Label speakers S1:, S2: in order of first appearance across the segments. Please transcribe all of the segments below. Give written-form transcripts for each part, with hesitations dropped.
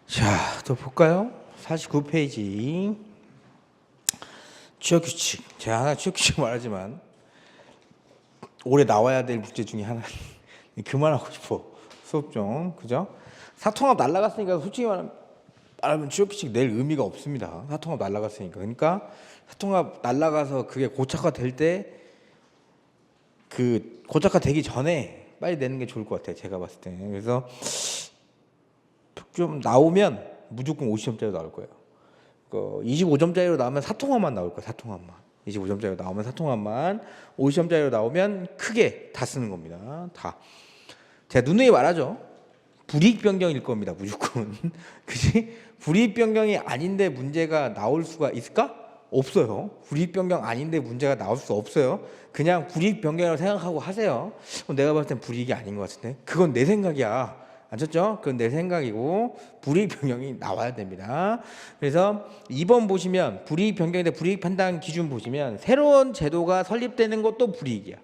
S1: 자, 또 볼까요? 49페이지 취업규칙. 제가 하나 취업규칙 말하지만 올해 나와야 될 문제 중에 하나. 그만하고 싶어. 수업 좀. 그죠? 사통합 날라갔으니까 솔직히 말하면 취업규칙 낼 의미가 없습니다. 사통합 날라갔으니까. 그러니까 사통합 날라가서 그게 고착화 될 때 그 고착화 되기 전에 빨리 내는 게 좋을 것 같아요. 제가 봤을 때. 그래서 좀 나오면 무조건 50점짜리 나올 거예요. 25점짜리로 나오면 사통합만 나올 거예요. 사통합만. 25점짜리로 나오면 사통합만. 50점짜리로 나오면 크게 다 쓰는 겁니다. 다. 제가 누누이 말하죠. 불이익 변경일 겁니다. 무조건. 그지? 불이익 변경이 아닌데 문제가 나올 수가 있을까? 없어요. 불이익 변경 아닌데 문제가 나올 수 없어요. 그냥 불이익 변경이라고 생각하고 하세요. 내가 봤을 땐 불이익이 아닌 것 같은데. 그건 내 생각이야. 아셨죠? 그건 내 생각이고 불이익 변경이 나와야 됩니다. 그래서 2번 보시면 불이익 변경인데 불이익 판단 기준 보시면 새로운 제도가 설립되는 것도 불이익이야.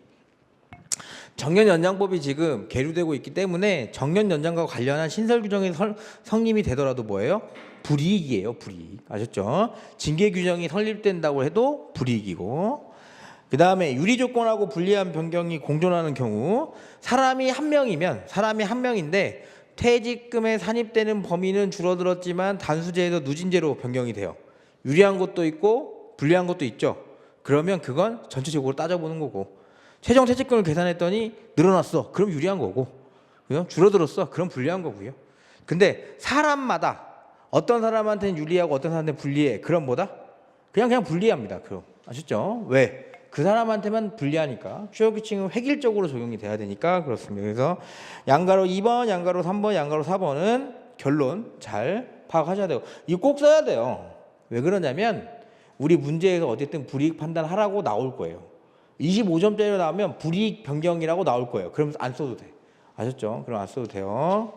S1: 정년 연장법이 지금 계류되고 있기 때문에 정년 연장과 관련한 신설 규정이 성립이 되더라도 뭐예요? 불이익이에요. 불이익. 아셨죠? 징계 규정이 설립된다고 해도 불이익이고, 그 다음에 유리 조건하고 불리한 변경이 공존하는 경우 사람이 한 명인데 퇴직금에 산입되는 범위는 줄어들었지만 단수제에서 누진제로 변경이 돼요. 유리한 것도 있고 불리한 것도 있죠. 그러면 그건 전체적으로 따져보는 거고, 최종 퇴직금을 계산했더니 늘어났어. 그럼 유리한 거고, 줄어들었어. 그럼 불리한 거고요. 근데 사람마다 어떤 사람한테는 유리하고 어떤 사람한테는 불리해. 그럼 뭐다? 그냥 불리합니다. 그럼 아셨죠? 왜? 그 사람한테만 불리하니까. 취업규칙은 획일적으로 적용이 돼야 되니까 그렇습니다. 그래서 양가로 2번, 양가로 3번, 양가로 4번은 결론 잘 파악하셔야 돼요. 이거 꼭 써야 돼요. 왜 그러냐면 우리 문제에서 어쨌든 불이익 판단하라고 나올 거예요. 25점짜리로 나오면 불이익 변경이라고 나올 거예요. 그러면서 안 써도 돼. 아셨죠? 그럼 안 써도 돼요.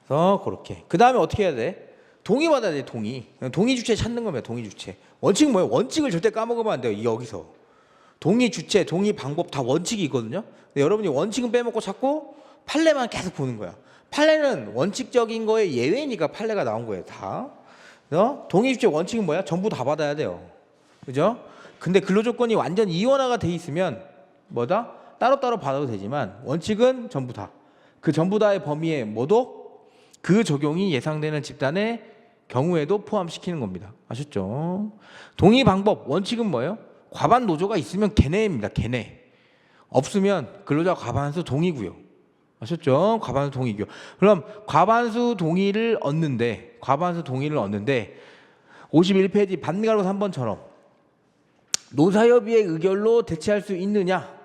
S1: 그래서 그렇게. 그 다음에 어떻게 해야 돼? 동의 받아야 돼. 동의 주체 찾는 겁니다. 동의 주체. 원칙은 뭐예요? 원칙을 절대 까먹으면 안 돼요. 여기서 동의 주체, 동의 방법 다 원칙이 있거든요. 근데 여러분이 원칙은 빼먹고 찾고 판례만 계속 보는 거야. 판례는 원칙적인 거에 예외니까 판례가 나온 거예요. 다. 그래서 동의 주체 원칙은 뭐야? 전부 다 받아야 돼요. 그죠? 근데 근로조건이 완전 이원화가 돼 있으면 뭐다? 따로따로 받아도 되지만 원칙은 전부 다. 그 전부 다의 범위에 뭐도 그 적용이 예상되는 집단의 경우에도 포함시키는 겁니다. 아셨죠? 동의 방법, 원칙은 뭐예요? 과반 노조가 있으면 걔네입니다. 걔네. 없으면 근로자 과반수 동의고요. 아셨죠? 과반수 동의고요. 그럼 과반수 동의를 얻는데 51페이지 반가로 3번처럼 노사협의의 의결로 대체할 수 있느냐?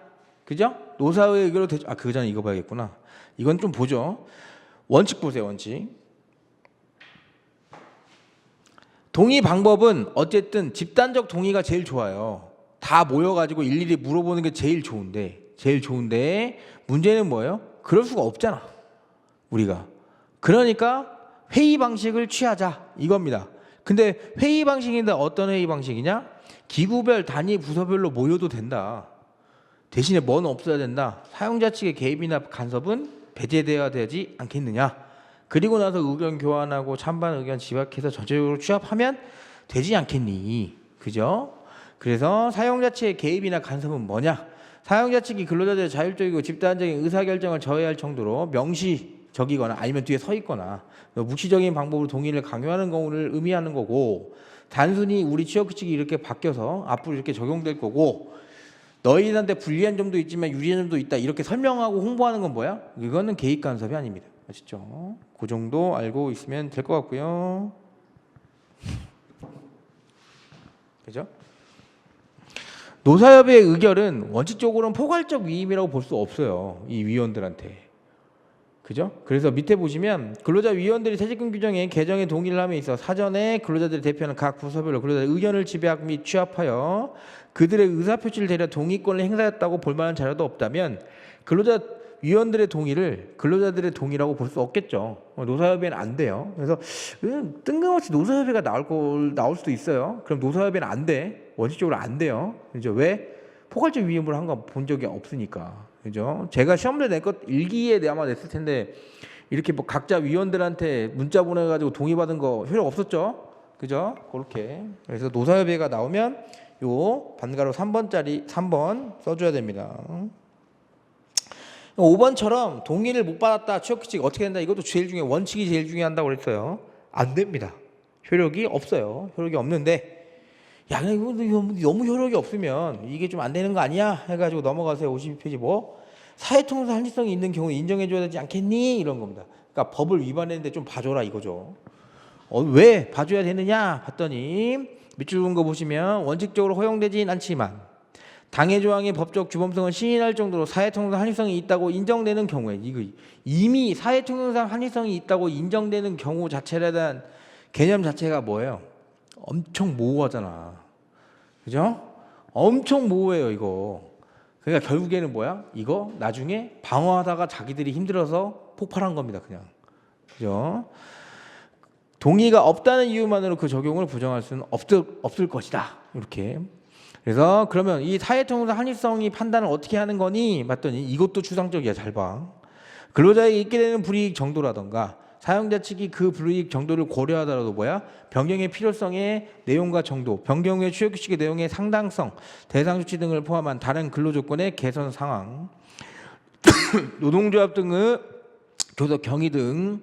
S1: 그죠? 노사의 의결로 그 전에 이거 봐야겠구나. 이건 좀 보죠. 원칙 보세요. 원칙. 동의 방법은 어쨌든 집단적 동의가 제일 좋아요. 다 모여가지고 일일이 물어보는 게 제일 좋은데 문제는 뭐예요? 그럴 수가 없잖아. 우리가. 그러니까 회의 방식을 취하자 이겁니다. 근데 회의 방식인데 어떤 회의 방식이냐? 기구별, 단위, 부서별로 모여도 된다. 대신에 뭐는 없어야 된다. 사용자 측의 개입이나 간섭은 배제되어야 되지 않겠느냐. 그리고 나서 의견 교환하고 찬반 의견 집약해서 전체적으로 취합하면 되지 않겠니. 그죠? 그래서 사용자 측의 개입이나 간섭은 뭐냐. 사용자 측이 근로자들의 자율적이고 집단적인 의사결정을 저해할 정도로 명시적이거나 아니면 뒤에 서 있거나 묵시적인 방법으로 동의를 강요하는 경우를 의미하는 거고, 단순히 우리 취업규칙이 이렇게 바뀌어서 앞으로 이렇게 적용될 거고 너희한테 불리한 점도 있지만 유리한 점도 있다 이렇게 설명하고 홍보하는 건 뭐야? 이거는 개입 간섭이 아닙니다. 아시죠? 그 정도 알고 있으면 될 것 같고요. 그죠? 노사협의 의결은 원칙적으로는 포괄적 위임이라고 볼 수 없어요. 이 위원들한테. 그죠? 그래서 밑에 보시면 근로자 위원들이 퇴직금 규정에 개정에 동의를 함에 있어 사전에 근로자들이 대표하는 각 부서별로 근로자의 의견을 집약 및 취합하여 그들의 의사표시를 대려 동의권을 행사했다고 볼 만한 자료도 없다면 근로자 위원들의 동의를 근로자들의 동의라고 볼 수 없겠죠. 노사협의회는 안 돼요. 그래서 뜬금없이 노사협의회가 나올 수도 있어요. 그럼 노사협의회는 안 돼. 원칙적으로 안 돼요. 그죠? 왜? 포괄적 위임을 한 거 본 적이 없으니까. 그죠? 제가 시험을 낼 것 일기에 아마 냈을 텐데 이렇게 뭐 각자 위원들한테 문자 보내가지고 동의받은 거 효력 없었죠? 그죠? 그렇게. 그래서 노사협의가 나오면 요 반가로 3번 써줘야 됩니다. 5번처럼 동의를 못 받았다 취업 규칙 어떻게 된다 이것도 원칙이 제일 중요한다고 그랬어요. 안 됩니다. 효력이 없어요. 효력이 없는데 야 이거 너무 효력이 없으면 이게 좀 안 되는 거 아니야 해가지고 넘어가세요. 52페이지 뭐 사회통상 합리성이 있는 경우 인정해줘야 되지 않겠니 이런 겁니다. 그러니까 법을 위반했는데 좀 봐줘라 이거죠. 왜 봐줘야 되느냐 봤더니 밑줄 그은 거 보시면 원칙적으로 허용되진 않지만 당해 조항의 법적 규범성을 시인할 정도로 사회통상 합리성이 있다고 인정되는 경우에 이거 이미 사회통상 합리성이 있다고 인정되는 경우 자체에 대한 개념 자체가 뭐예요? 엄청 모호하잖아. 그죠? 엄청 모호해요 이거. 그러니까 결국에는 뭐야? 이거 나중에 방어하다가 자기들이 힘들어서 폭발한 겁니다 그냥. 그죠? 동의가 없다는 이유만으로 그 적용을 부정할 수는 없을 것이다. 이렇게. 그래서 그러면 이 사회통상 합리성이 판단을 어떻게 하는 거니? 봤더니 이것도 추상적이야. 잘 봐. 근로자에게 있게 되는 불이익 정도라던가 사용자 측이 그 불이익 정도를 고려하더라도 뭐야? 변경의 필요성의 내용과 정도, 변경 후의 취업규칙의 내용의 상당성, 대상 조치 등을 포함한 다른 근로조건의 개선 상황, 노동조합 등의 교섭 경위 등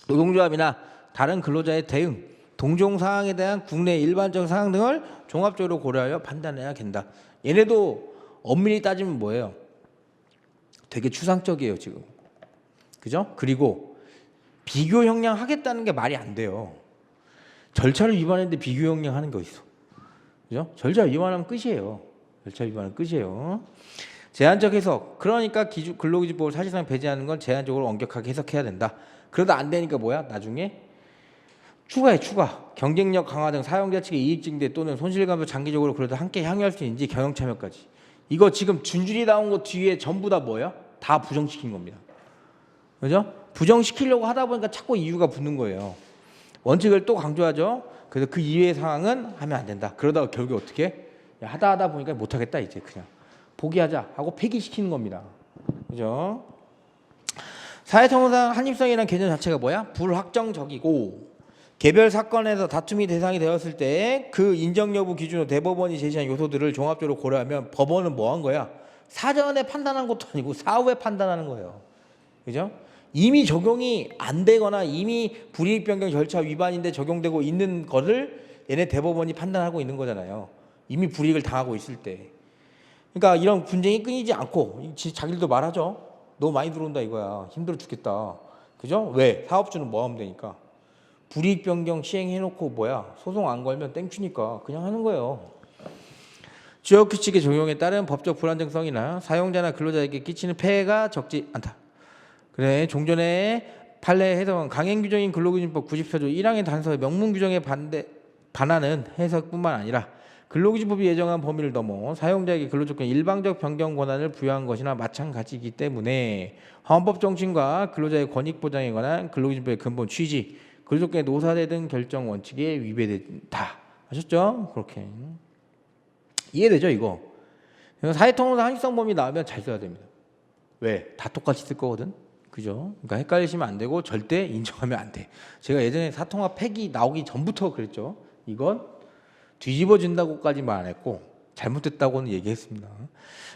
S1: 노동조합이나 다른 근로자의 대응, 동종 사항에 대한 국내 일반적 사항 등을 종합적으로 고려하여 판단해야 된다. 얘네도 엄밀히 따지면 뭐예요? 되게 추상적이에요 지금. 그죠? 그리고 비교 형량 하겠다는 게 말이 안 돼요. 절차를 위반했는데 비교 형량 하는 거 있어. 그죠? 절차 위반하면 끝이에요. 절차 위반은 끝이에요. 제한적 해석. 그러니까 근로기준법을 사실상 배제하는 건 제한적으로 엄격하게 해석해야 된다. 그러다 안 되니까 뭐야? 나중에 추가. 경쟁력 강화 등 사용자 측의 이익 증대 또는 손실감을 장기적으로 그래도 함께 향유할 수 있는지 경영 참여까지. 이거 지금 준줄이 나온 거 뒤에 전부 다 뭐예요? 다 부정시킨 겁니다. 그죠? 부정시키려고 하다 보니까 자꾸 이유가 붙는 거예요. 원칙을 또 강조하죠. 그래서 그 이외의 상황은 하면 안 된다. 그러다가 결국에 어떻게? 하다 보니까 못하겠다 이제 그냥 포기하자 하고 폐기시키는 겁니다. 그죠? 사회통상 합리성이라는 개념 자체가 뭐야? 불확정적이고 개별 사건에서 다툼이 대상이 되었을 때 그 인정 여부 기준으로 대법원이 제시한 요소들을 종합적으로 고려하면 법원은 뭐 한 거야? 사전에 판단한 것도 아니고 사후에 판단하는 거예요. 그죠? 이미 적용이 안 되거나 이미 불이익 변경 절차 위반인데 적용되고 있는 거를 얘네 대법원이 판단하고 있는 거잖아요. 이미 불이익을 당하고 있을 때. 그러니까 이런 분쟁이 끊이지 않고 자기들도 말하죠. 너무 많이 들어온다 이거야. 힘들어 죽겠다. 그죠? 왜? 사업주는 뭐 하면 되니까. 불이익 변경 시행해놓고 뭐야? 소송 안 걸면 땡큐니까 그냥 하는 거예요. 취업규칙의 적용에 따른 법적 불안정성이나 사용자나 근로자에게 끼치는 폐해가 적지 않다. 그래 종전의 판례 해석은 강행 규정인 근로기준법 94조 1항의 단서의 명문 규정에 반하는 해석뿐만 아니라 근로기준법이 예정한 범위를 넘어 사용자에게 근로조건 일방적 변경 권한을 부여한 것이나 마찬가지이기 때문에 헌법 정신과 근로자의 권익 보장에 관한 근로기준법의 근본 취지, 근로조건의 노사대 등 결정 원칙에 위배된다. 아셨죠? 그렇게 이해되죠 이거? 사회통상 합리성 범위 나오면 잘 써야 됩니다. 왜? 다 똑같이 쓸 거거든. 그죠? 그러니까 헷갈리시면 안 되고 절대 인정하면 안 돼. 제가 예전에 사통합 폐기 나오기 전부터 그랬죠. 이건 뒤집어진다고까지 말 안 했고 잘못됐다고는 얘기했습니다.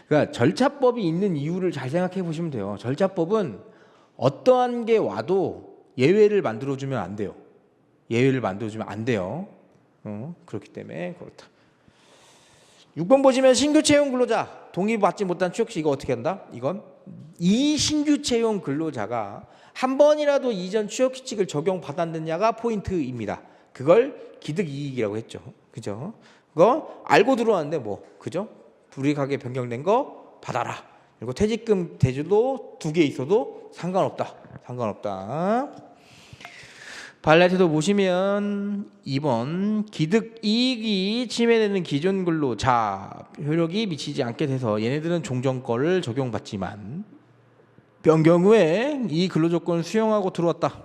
S1: 그러니까 절차법이 있는 이유를 잘 생각해 보시면 돼요. 절차법은 어떠한 게 와도 예외를 만들어주면 안 돼요. 예외를 만들어주면 안 돼요. 그렇기 때문에 그렇다. 6번 보시면 신규 채용 근로자 동의받지 못한 취업시 이거 어떻게 한다? 이건 이 신규 채용 근로자가 한 번이라도 이전 취업 규칙을 적용받았느냐가 포인트입니다. 그걸 기득이익이라고 했죠. 그죠? 그거 알고 들어왔는데 뭐 그죠? 불이익하게 변경된 거 받아라. 그리고 퇴직금 대주도 2개 있어도 상관없다. 발레트도 보시면 2번 기득이익이 침해되는 기존 근로자 효력이 미치지 않게 돼서 얘네들은 종전권을 적용받지만 변경 후에 이 근로조건을 수용하고 들어왔다.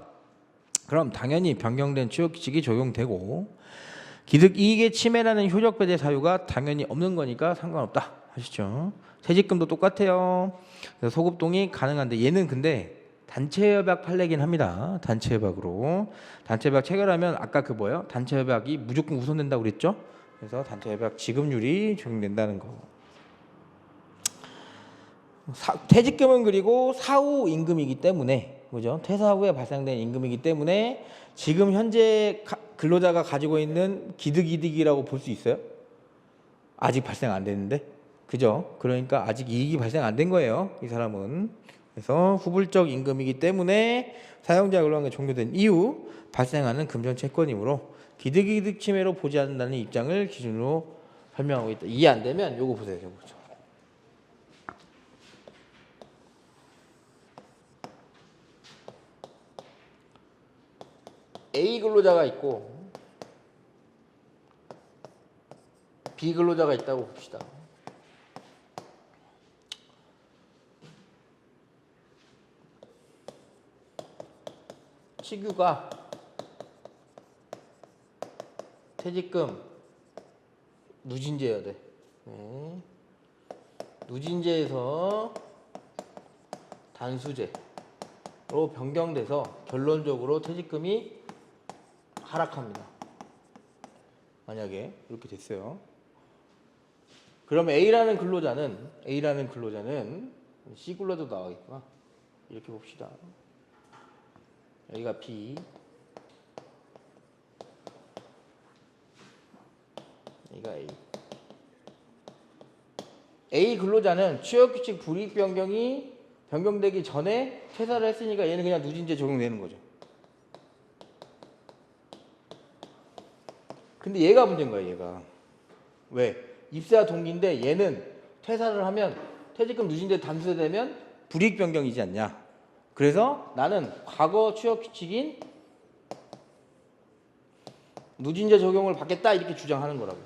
S1: 그럼 당연히 변경된 취업규칙이 적용되고 기득이익의 침해라는 효력 배제 사유가 당연히 없는 거니까 상관없다. 아시죠? 퇴직금도 똑같아요. 소급 동의 가능한데 얘는 근데 단체 협약 판례긴 합니다. 단체 협약으로. 단체 협약 체결하면 아까 그 뭐예요? 단체 협약이 무조건 우선된다고 그랬죠? 그래서 단체 협약 지급률이 적용된다는 거. 퇴직금은 그리고 사후 임금이기 때문에, 그죠? 퇴사 후에 발생된 임금이기 때문에 지금 현재 근로자가 가지고 있는 기득이득이라고 볼 수 있어요? 아직 발생 안 됐는데, 그죠? 그러니까 아직 이익이 발생 안 된 거예요, 이 사람은. 그래서 후불적 임금이기 때문에 사용자 근로관계 종료된 이후 발생하는 금전 채권이므로 기득이득 침해로 보지 않는다는 입장을 기준으로 설명하고 있다. 이해 안 되면 요거 보세요, 요거. A 근로자가 있고 B 근로자가 있다고 봅시다. 시규가 퇴직금 누진제여야 돼. 네. 누진제에서 단수제로 변경돼서 결론적으로 퇴직금이 하락합니다. 만약에 이렇게 됐어요. 그러면 A라는 근로자는 C 근로자도 나와겠구나. 이렇게 봅시다. 여기가 B, 여기가 A. A 근로자는 취업규칙 불이익 변경이 변경되기 전에 퇴사를 했으니까 얘는 그냥 누진제 적용되는 거죠. 근데 얘가 문제인 거야, 얘가. 왜? 입사와 동기인데 얘는 퇴사를 하면 퇴직금 누진제 단수되면 불이익 변경이지 않냐. 그래서 나는 과거 취업 규칙인 누진제 적용을 받겠다 이렇게 주장하는 거라고.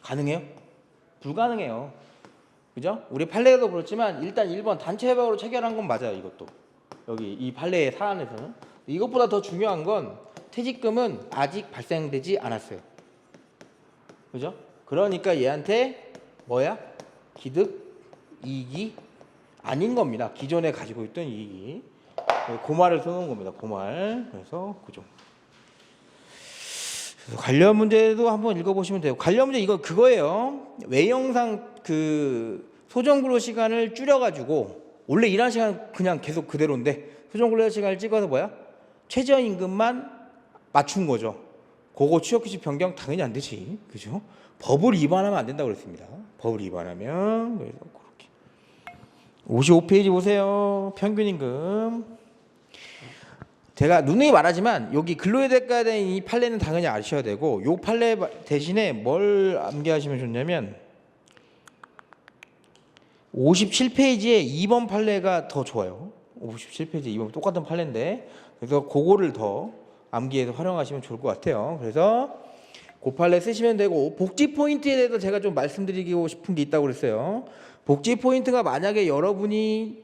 S1: 가능해요? 불가능해요. 그죠? 우리 판례에도 그렇지만 일단 1번 단체 협약으로 체결한 건 맞아요. 이것도 여기 이 판례의 사안에서는. 이것보다 더 중요한 건 퇴직금은 아직 발생되지 않았어요. 그죠? 그러니까 얘한테 뭐야? 기득 이익이 아닌 겁니다. 기존에 가지고 있던 이익이. 고말을 써놓은 겁니다. 고말. 그래서 그죠. 그래서 관련 문제도 한번 읽어보시면 돼요. 관련 문제 이거 그거예요. 외형상 그 소정근로 시간을 줄여가지고 원래 일하는 시간 그냥 계속 그대로인데 소정근로 시간을 찍어서 뭐야? 최저임금만 맞춘 거죠. 그거 취업규칙 변경 당연히 안 되지. 그죠? 법을 위반하면 안 된다고 그랬습니다. 법을 위반하면. 그래서 그렇게. 55페이지 보세요. 평균임금. 제가 누누이 말하지만 여기 근로의 대가에 대한 이 판례는 당연히 아셔야 되고 요 판례 대신에 뭘 암기하시면 좋냐면 57페이지에 2번 판례가 더 좋아요. 57페이지 2번 똑같은 판례인데 그래서 그거를 더 암기해서 활용하시면 좋을 것 같아요. 그래서 그 판례 쓰시면 되고 복지 포인트에 대해서 제가 좀 말씀드리고 싶은 게 있다고 그랬어요. 복지 포인트가 만약에 여러분이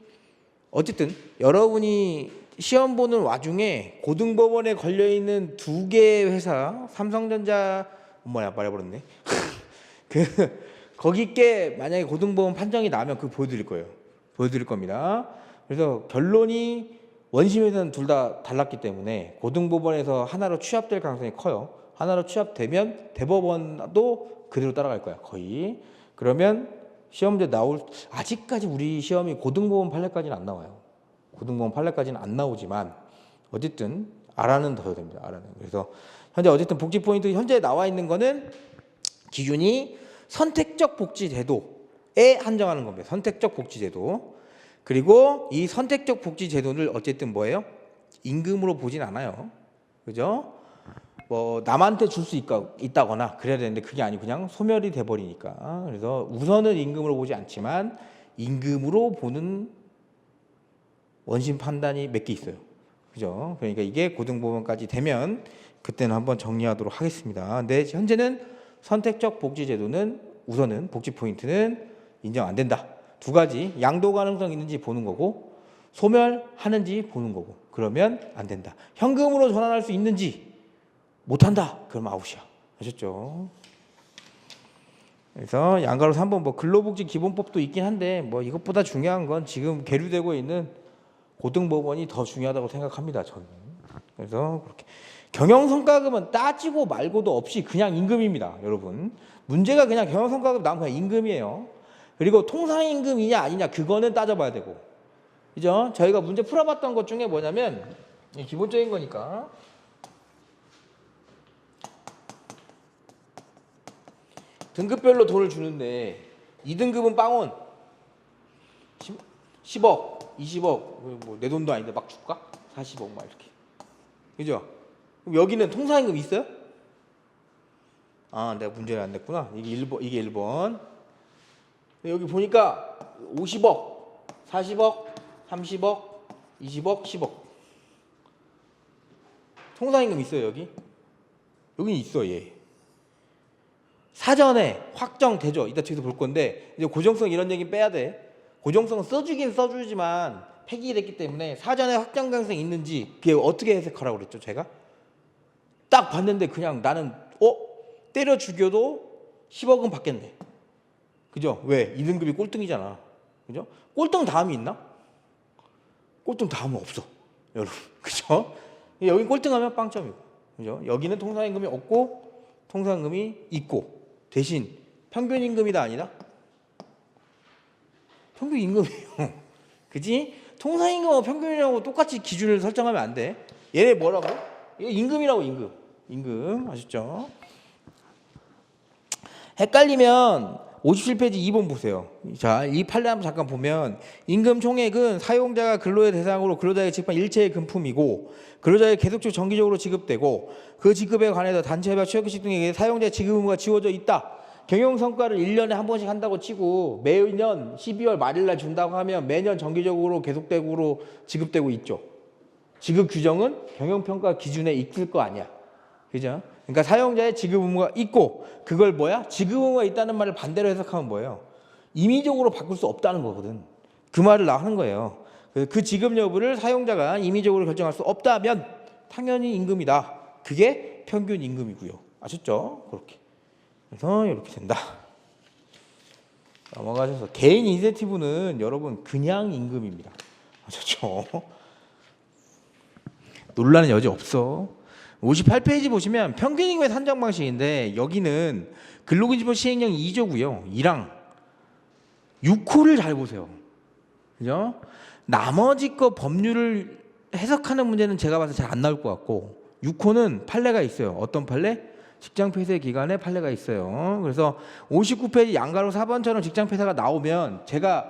S1: 시험 보는 와중에 고등법원에 걸려있는 2개의 회사 삼성전자 말해버렸네. 거기께 만약에 고등법원 판정이 나면 그거 보여드릴 겁니다. 그래서 결론이 원심에서는 둘 다 달랐기 때문에 고등법원에서 하나로 취합될 가능성이 커요. 하나로 취합되면 대법원도 그대로 따라갈 거야 거의. 그러면 시험 문제 아직까지 우리 시험이 고등법원 판례까지는 안 나와요. 고등법원 판례까지는 안 나오지만 어쨌든 알아는 둬야 됩니다. 알아는. 그래서 현재 어쨌든 복지 포인트 현재 나와 있는 거는 기준이 선택적 복지 제도에 한정하는 겁니다. 선택적 복지 제도. 그리고 이 선택적 복지 제도를 어쨌든 뭐예요? 임금으로 보진 않아요. 그죠? 뭐 남한테 줄 수 있다거나 그래야 되는데 그게 아니고 그냥 소멸이 돼 버리니까. 그래서 우선은 임금으로 보지 않지만 임금으로 보는 원심 판단이 몇 개 있어요. 그죠? 그러니까 이게 고등법원까지 되면 그때는 한번 정리하도록 하겠습니다. 근데 현재는 선택적 복지 제도는 우선은 복지 포인트는 인정 안 된다. 2가지 양도 가능성 있는지 보는 거고 소멸하는지 보는 거고 그러면 안 된다. 현금으로 전환할 수 있는지 못한다. 그럼 아웃이야. 아셨죠? 그래서 양가로 3번 뭐 근로복지 기본법도 있긴 한데 뭐 이것보다 중요한 건 지금 계류되고 있는 고등법원이 더 중요하다고 생각합니다. 저는. 그래서 그렇게 경영성과금은 따지고 말고도 없이 그냥 임금입니다. 여러분. 문제가 그냥 경영성과금 나오면 그냥 임금이에요. 그리고 통상임금이냐 아니냐 그거는 따져봐야 되고. 그죠? 저희가 문제 풀어봤던 것 중에 뭐냐면 기본적인 거니까 등급별로 돈을 주는데 2등급은 빵원 10억 20억 뭐 내 돈도 아닌데 막 줄까? 40억 막 이렇게. 그죠? 그럼 여기는 통상임금 있어요? 아, 내가 문제를 안 냈구나. 이게 1번. 여기 보니까 50억, 40억, 30억, 20억, 10억. 통상임금 있어요, 여기? 여기 있어, 얘. 사전에 확정되죠. 이따 뒤에서 볼 건데 이제 고정성 이런 얘기 빼야 돼. 고정성은 써주긴 써주지만 폐기됐기 때문에 사전에 확정 가능성이 있는지 그게 어떻게 해석하라고 그랬죠, 제가? 딱 봤는데 그냥 나는 때려 죽여도 10억은 받겠네. 그죠? 왜? 2등급이 꼴등이잖아. 그죠? 꼴등 다음이 있나? 꼴등 다음은 없어. 여러분. 그죠? 여기 꼴등하면 빵점이고. 그죠? 여기는 통상임금이 없고 통상임금이 있고 대신 평균임금이다 아니다? 평균임금이에요. 그지? 통상임금하고 평균이라고 똑같이 기준을 설정하면 안 돼. 얘네 뭐라고? 이거 임금이라고 임금. 임금 아셨죠? 헷갈리면 57페이지 2번 보세요. 자, 이 판례 한번 잠깐 보면 임금 총액은 사용자가 근로의 대상으로 근로자에게 지급한 일체의 금품이고 근로자에게 계속적으로 정기적으로 지급되고 그 지급에 관해서 단체협약 취업규칙 등에게 사용자의 지급 의무가 지워져 있다. 경영성과를 1년에 한 번씩 한다고 치고 매년 12월 말일날 준다고 하면 매년 정기적으로 계속되고 지급되고 있죠. 지급 규정은 경영평가 기준에 있을 거 아니야. 그죠? 그러니까 사용자의 지급 의무가 있고 그걸 뭐야? 지급 의무가 있다는 말을 반대로 해석하면 뭐예요? 임의적으로 바꿀 수 없다는 거거든. 그 말을 나 하는 거예요. 그 지급 여부를 사용자가 임의적으로 결정할 수 없다면 당연히 임금이다. 그게 평균 임금이고요. 아셨죠? 그렇게. 그래서 이렇게 된다. 넘어가셔서 개인 인센티브는 여러분 그냥 임금입니다. 아셨죠? 논란의 여지 없어. 58페이지 보시면 평균임금의 산정 방식인데 여기는 근로기준법 시행령 2조고요. 2랑 6호를 잘 보세요. 그죠? 나머지 거 법률을 해석하는 문제는 제가 봐서 잘 안 나올 것 같고 6호는 판례가 있어요. 어떤 판례? 직장폐쇄 기간에 판례가 있어요. 그래서 59페이지 양가로 4번처럼 직장폐쇄가 나오면 제가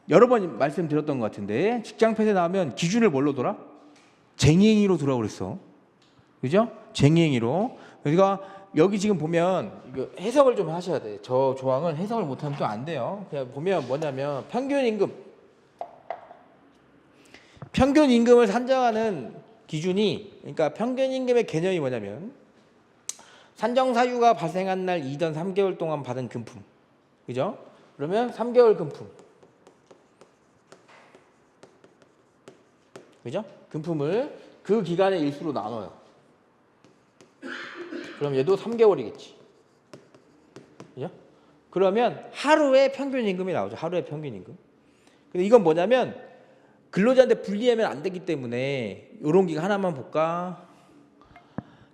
S1: 여러 번 말씀드렸던 것 같은데 직장폐쇄 나오면 기준을 뭘로 돌아? 쟁의행위로 돌아오고 그랬어. 그죠? 쟁의행위로. 그러니까 여기 지금 보면 이거 해석을 좀 하셔야 돼. 저 조항은 해석을 못하면 또 안 돼요. 그냥 보면 뭐냐면 평균임금을 산정하는 기준이 그러니까 평균임금의 개념이 뭐냐면 산정사유가 발생한 날 이전 3개월 동안 받은 금품. 그죠? 그러면 3개월 금품. 그죠? 금품을 그 기간의 일수로 나눠요. 그럼 얘도 3개월이겠지. 그죠? 그러면 하루의 평균임금이 나오죠. 하루의 평균임금. 근데 이건 뭐냐면 근로자한테 불리하면 안 되기 때문에 이런 기간 하나만 볼까?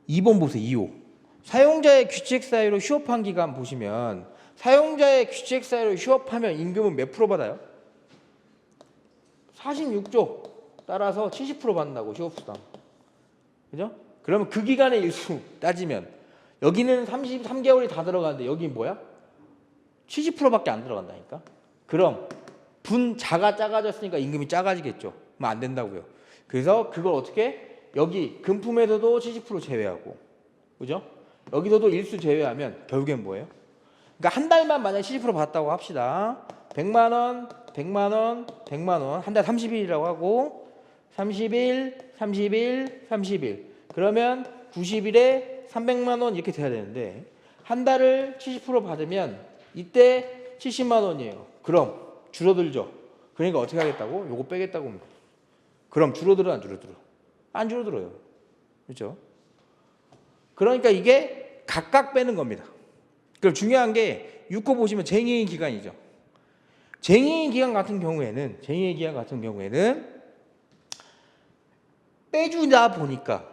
S1: 2번 보세요. 2호. 사용자의 규칙 사유로 휴업한 기간 보시면 사용자의 규칙 사유로 휴업하면 임금은 몇 프로 받아요? 46조. 따라서 70% 받는다고 휴업수당. 그죠? 그러면 그 기간의 일수 따지면 여기는 33개월이 다 들어가는데 여기 뭐야? 70%밖에 안 들어간다니까. 그럼 분자가 작아졌으니까 임금이 작아지겠죠. 그럼 안 된다고요. 그래서 그걸 어떻게? 여기 금품에서도 70% 제외하고, 그죠? 여기서도 일수 제외하면 결국엔 뭐예요? 그러니까 한 달만 만약에 70% 받았다고 합시다. 100만 원, 100만 원, 100만 원, 한 달 30일이라고 하고 30일, 30일, 30일. 그러면 90일에 300만 원 이렇게 돼야 되는데 한 달을 70% 받으면 이때 70만 원이에요. 그럼 줄어들죠. 그러니까 어떻게 하겠다고? 요거 빼겠다고 합니다. 그럼 줄어들어 안 줄어들어? 안 줄어들어요. 그렇죠? 그러니까 이게 각각 빼는 겁니다. 그럼 중요한 게 6호 보시면 쟁의인 기간이죠. 쟁의인 기간 같은 경우에는 빼주다 보니까,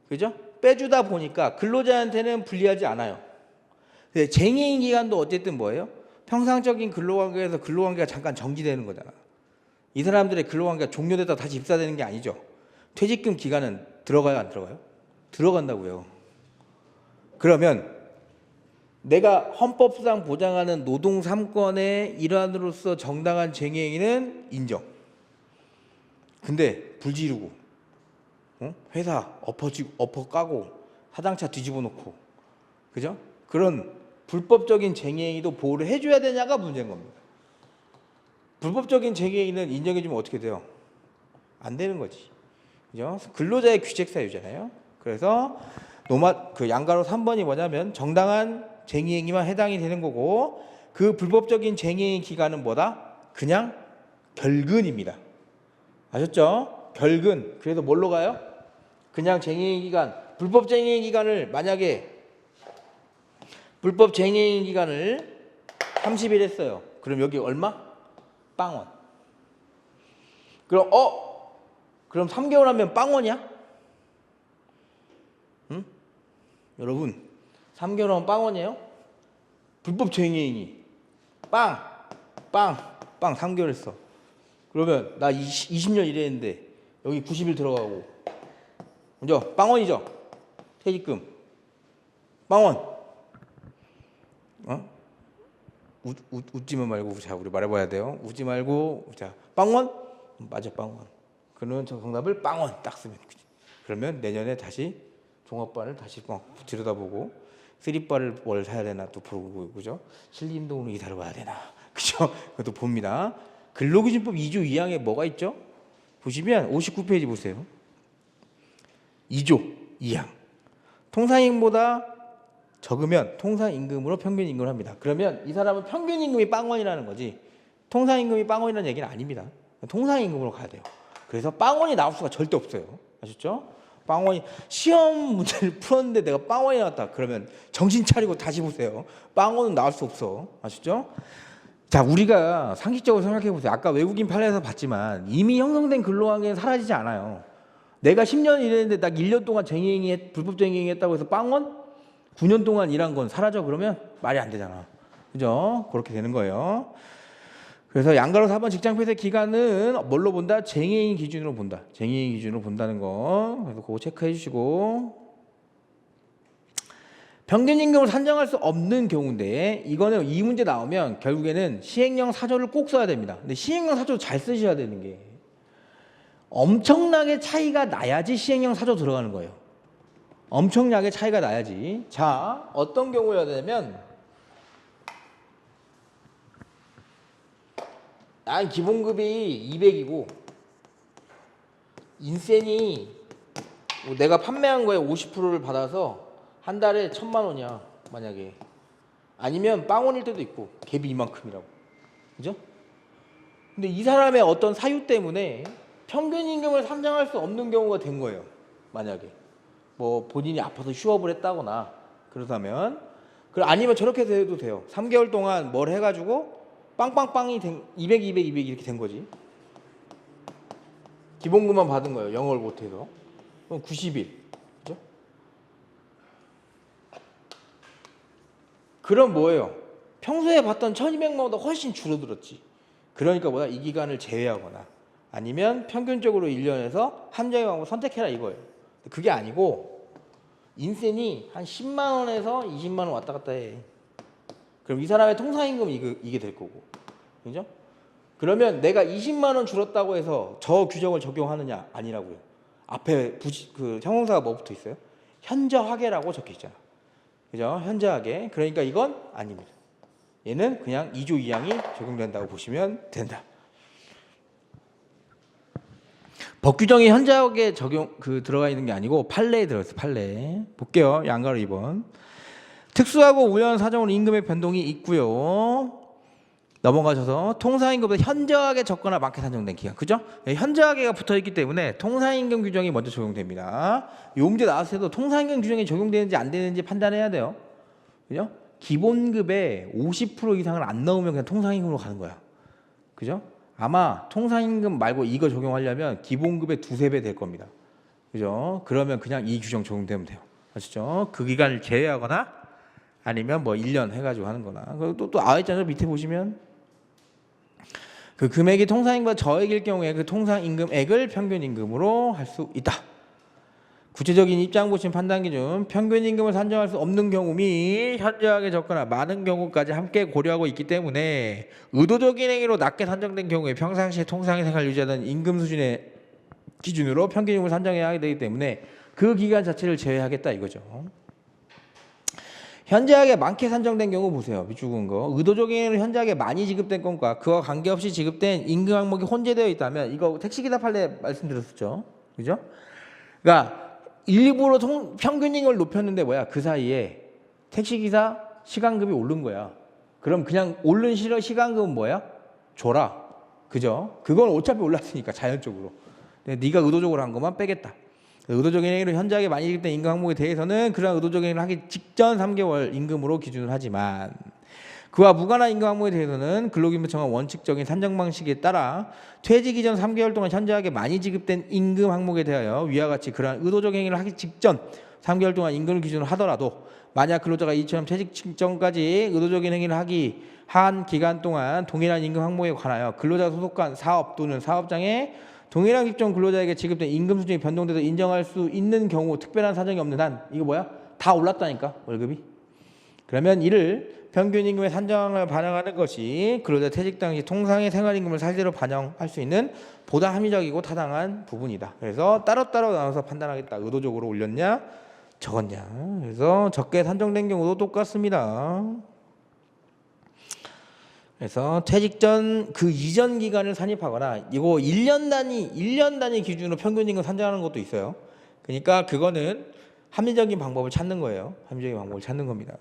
S1: 그죠? 빼주다 보니까 근로자한테는 불리하지 않아요. 쟁여인 기간도 어쨌든 뭐예요? 평상적인 근로관계에서 근로관계가 잠깐 정지되는 거잖아. 이 사람들의 근로관계가 종료됐다 다시 입사되는 게 아니죠. 퇴직금 기간은 들어가요, 안 들어가요? 들어간다고요. 그러면 내가 헌법상 보장하는 노동 3권의 일환으로서 정당한 쟁여행위는 인정. 근데 불 지르고, 회사 엎어 까고 사장차 뒤집어 놓고, 그죠? 그런 불법적인 쟁여행위도 보호를 해줘야 되냐가 문제인 겁니다. 불법적인 쟁여행위는 인정해주면 어떻게 돼요? 안 되는 거지. 그죠? 근로자의 귀책 사유잖아요. 그래서 그 양가로 3번이 뭐냐면 정당한 쟁의행위만 해당이 되는 거고, 그 불법적인 쟁의행위 기간은 뭐다? 그냥 결근입니다. 아셨죠? 결근. 그래서 뭘로 가요? 그냥 쟁의행위 기간, 불법 쟁의행위 기간을 만약에 불법 쟁의행위 기간을 30일 했어요. 그럼 여기 얼마? 빵원. 그럼 3개월 하면 빵원이야? 응? 여러분, 3개월 하면 빵원이에요? 불법 쟁의행위 빵 3개월 했어. 그러면 나 20년 일했는데 여기 90일 들어가고, 먼저 빵원이죠? 퇴직금 빵원. 웃지만 말고, 자, 우리 말해봐야 돼요. 웃지 말고, 자, 빵원? 맞아, 빵원. 그러면 저 정답을 빵원 딱 쓰면, 그러면 내년에 다시 종합반을 다시 막 들여다보고, 쓰리바를 뭘 사야 되나 또 보고, 그죠? 실리운동으로 이사를 와야 되나, 그죠? 그것도 봅니다. 근로기준법 2조 2항에 뭐가 있죠? 보시면 59페이지 보세요. 2조 2항. 통상임금보다 적으면 통상임금으로 평균임금을 합니다. 그러면 이 사람은 평균임금이 빵원이라는 거지, 통상임금이 빵원이라는 얘기는 아닙니다. 통상임금으로 가야 돼요. 그래서 빵원이 나올 수가 절대 없어요. 아셨죠? 빵원이, 시험 문제를 풀었는데 내가 빵원이 나왔다 그러면 정신 차리고 다시 보세요. 빵원은 나올 수 없어. 아셨죠? 자, 우리가 상식적으로 생각해 보세요. 아까 외국인 판례에서 봤지만 이미 형성된 근로관계는 사라지지 않아요. 내가 10년 일했는데 나 1년 동안 불법 쟁의행위 했다고 해서 빵원? 9년 동안 일한 건 사라져? 그러면 말이 안 되잖아. 그죠? 그렇게 되는 거예요. 그래서 양가로 4번 직장폐쇄 기간은 뭘로 본다? 쟁의행위 기준으로 본다. 쟁의행위 기준으로 본다는 거. 그래서 그거 체크해 주시고, 평균임금을 산정할 수 없는 경우인데, 이거는 이 문제 나오면 결국에는 시행령 사조를 꼭 써야 됩니다. 근데 시행령 사조 잘 쓰셔야 되는 게, 엄청나게 차이가 나야지 시행령 사조 들어가는 거예요. 엄청나게 차이가 나야지. 자, 어떤 경우여야 되냐면, 난 기본급이 200이고 인센이 내가 판매한 거에 50%를 받아서 한 달에 1,000만 원이야 만약에. 아니면 빵원일 때도 있고 갭이 이만큼이라고. 그죠? 근데 이 사람의 어떤 사유 때문에 평균임금을 산정할 수 없는 경우가 된 거예요. 만약에 뭐 본인이 아파서 휴업을 했다거나 그러다면, 아니면 저렇게 해도 돼요. 3개월 동안 뭘 해가지고 빵빵빵이 200 이렇게 된 거지. 기본급만 받은 거예요. 영어를 못해서. 그럼 90일. 그죠? 그럼 뭐예요? 평소에 받던 1,200만 원보다 훨씬 줄어들었지. 그러니까 뭐다? 이 기간을 제외하거나 아니면 평균적으로 1년에서 함정의 방법을 선택해라 이거예요. 그게 아니고 인센이 한 10만 원에서 20만 원 왔다 갔다 해. 그럼 이 사람의 통상임금이 이게 될 거고. 그죠? 그러면 내가 20만 원 줄었다고 해서 저 규정을 적용하느냐? 아니라고요. 앞에 그 형용사가 뭐 붙어 있어요? 현저하게라고 적혀 있잖아. 그죠? 현저하게. 그러니까 이건 아닙니다. 얘는 그냥 2조 2항이 적용된다고 보시면 된다. 법 규정이 현저하게 들어가 있는 게 아니고 판례에 들어있어요. 판례. 볼게요. 양가로 2번. 특수하고 우연한 사정으로 임금의 변동이 있고요. 넘어가셔서 통상임금보다 현저하게 적거나 많게 산정된 기간. 그죠? 네, 현저하게가 붙어있기 때문에 통상임금 규정이 먼저 적용됩니다. 요 문제 나왔을 때도 통상임금 규정이 적용되는지 안 되는지 판단해야 돼요. 그죠? 기본급의 50% 이상을 안 넣으면 그냥 통상임금으로 가는 거야. 그죠? 아마 통상임금 말고 이거 적용하려면 기본급의 두세 배 될 겁니다. 그죠? 그러면 그냥 이 규정 적용되면 돼요. 아시죠? 그 기간을 제외하거나 아니면 뭐 1년 해가지고 하는 거나. 그리고 또 아래자로 밑에 보시면 그 금액이 통상임금과 저액일 경우에 그 통상임금액을 평균임금으로 할 수 있다. 구체적인 입장 보시면 판단 기준 평균임금을 산정할 수 없는 경우 및 현저하게 적거나 많은 경우까지 함께 고려하고 있기 때문에 의도적인 행위로 낮게 산정된 경우에 평상시에 통상의 생활을 유지하는 임금 수준의 기준으로 평균임금을 산정해야 하게 되기 때문에 그 기간 자체를 제외하겠다 이거죠. 현저하게 많게 산정된 경우 보세요. 밑줄은 거. 의도적인 행위로 현저하게 많이 지급된 건과 그와 관계없이 지급된 임금 항목이 혼재되어 있다면 이거 택시기사 판례 말씀드렸었죠. 그죠? 그러니까 일부러 평균임금을 높였는데 뭐야? 그 사이에 택시기사 시간급이 오른 거야. 그럼 그냥 오른 시간급은 뭐야? 줘라. 그죠? 그건 어차피 올랐으니까 자연적으로. 네가 의도적으로 한 것만 빼겠다. 의도적인 행위로 현저하게 많이 지급된 임금 항목에 대해서는 그러한 의도적인 행위를 하기 직전 3개월 임금으로 기준을 하지만 그와 무관한 임금 항목에 대해서는 근로기준부 정한 원칙적인 산정 방식에 따라 퇴직 이전 3개월 동안 현저하게 많이 지급된 임금 항목에 대하여 위와 같이 그러한 의도적 행위를 하기 직전 3개월 동안 임금을 기준으로 하더라도 만약 근로자가 이처럼 퇴직 직전까지 의도적인 행위를 한 기간 동안 동일한 임금 항목에 관하여 근로자가 소속한 사업 또는 사업장에 동일한 직종 근로자에게 지급된 임금 수준이 변동돼서 인정할 수 있는 경우 특별한 사정이 없는 한 이거 뭐야? 다 올랐다니까 월급이. 그러면 이를 평균임금의 산정을 반영하는 것이 근로자 퇴직 당시 통상의 생활임금을 사실대로 반영할 수 있는 보다 합리적이고 타당한 부분이다. 그래서 따로따로 나눠서 판단하겠다. 의도적으로 올렸냐 적었냐. 그래서 적게 산정된 경우도 똑같습니다. 그래서 퇴직 전 그 이전 기간을 산입하거나 이거 1년 단위 기준으로 평균임금 산정하는 것도 있어요. 그러니까 그거는 합리적인 방법을 찾는 거예요. 합리적인 방법을 찾는 겁니다.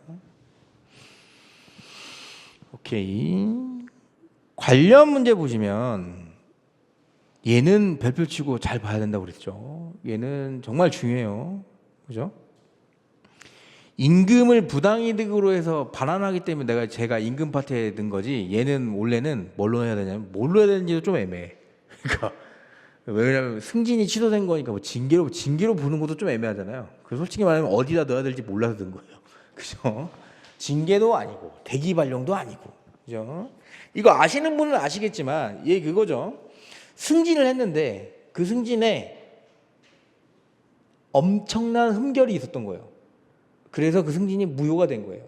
S1: 오케이. 관련 문제 보시면 얘는 별표 치고 잘 봐야 된다고 그랬죠. 얘는 정말 중요해요. 그죠? 임금을 부당이득으로 해서 반환하기 때문에 제가 임금 파트에 넣은 거지 얘는 원래는 뭘로 해야 되냐면 뭘로 해야 되는지도 좀 애매해. 그러니까 왜냐면 승진이 취소된 거니까 뭐 징계로 부는 것도 좀 애매하잖아요. 그 솔직히 말하면 어디다 넣어야 될지 몰라서 넣은 거예요. 그죠? 징계도 아니고 대기 발령도 아니고. 그죠? 이거 아시는 분은 아시겠지만 얘 그거죠. 승진을 했는데 그 승진에 엄청난 흠결이 있었던 거예요. 그래서 그 승진이 무효가 된 거예요.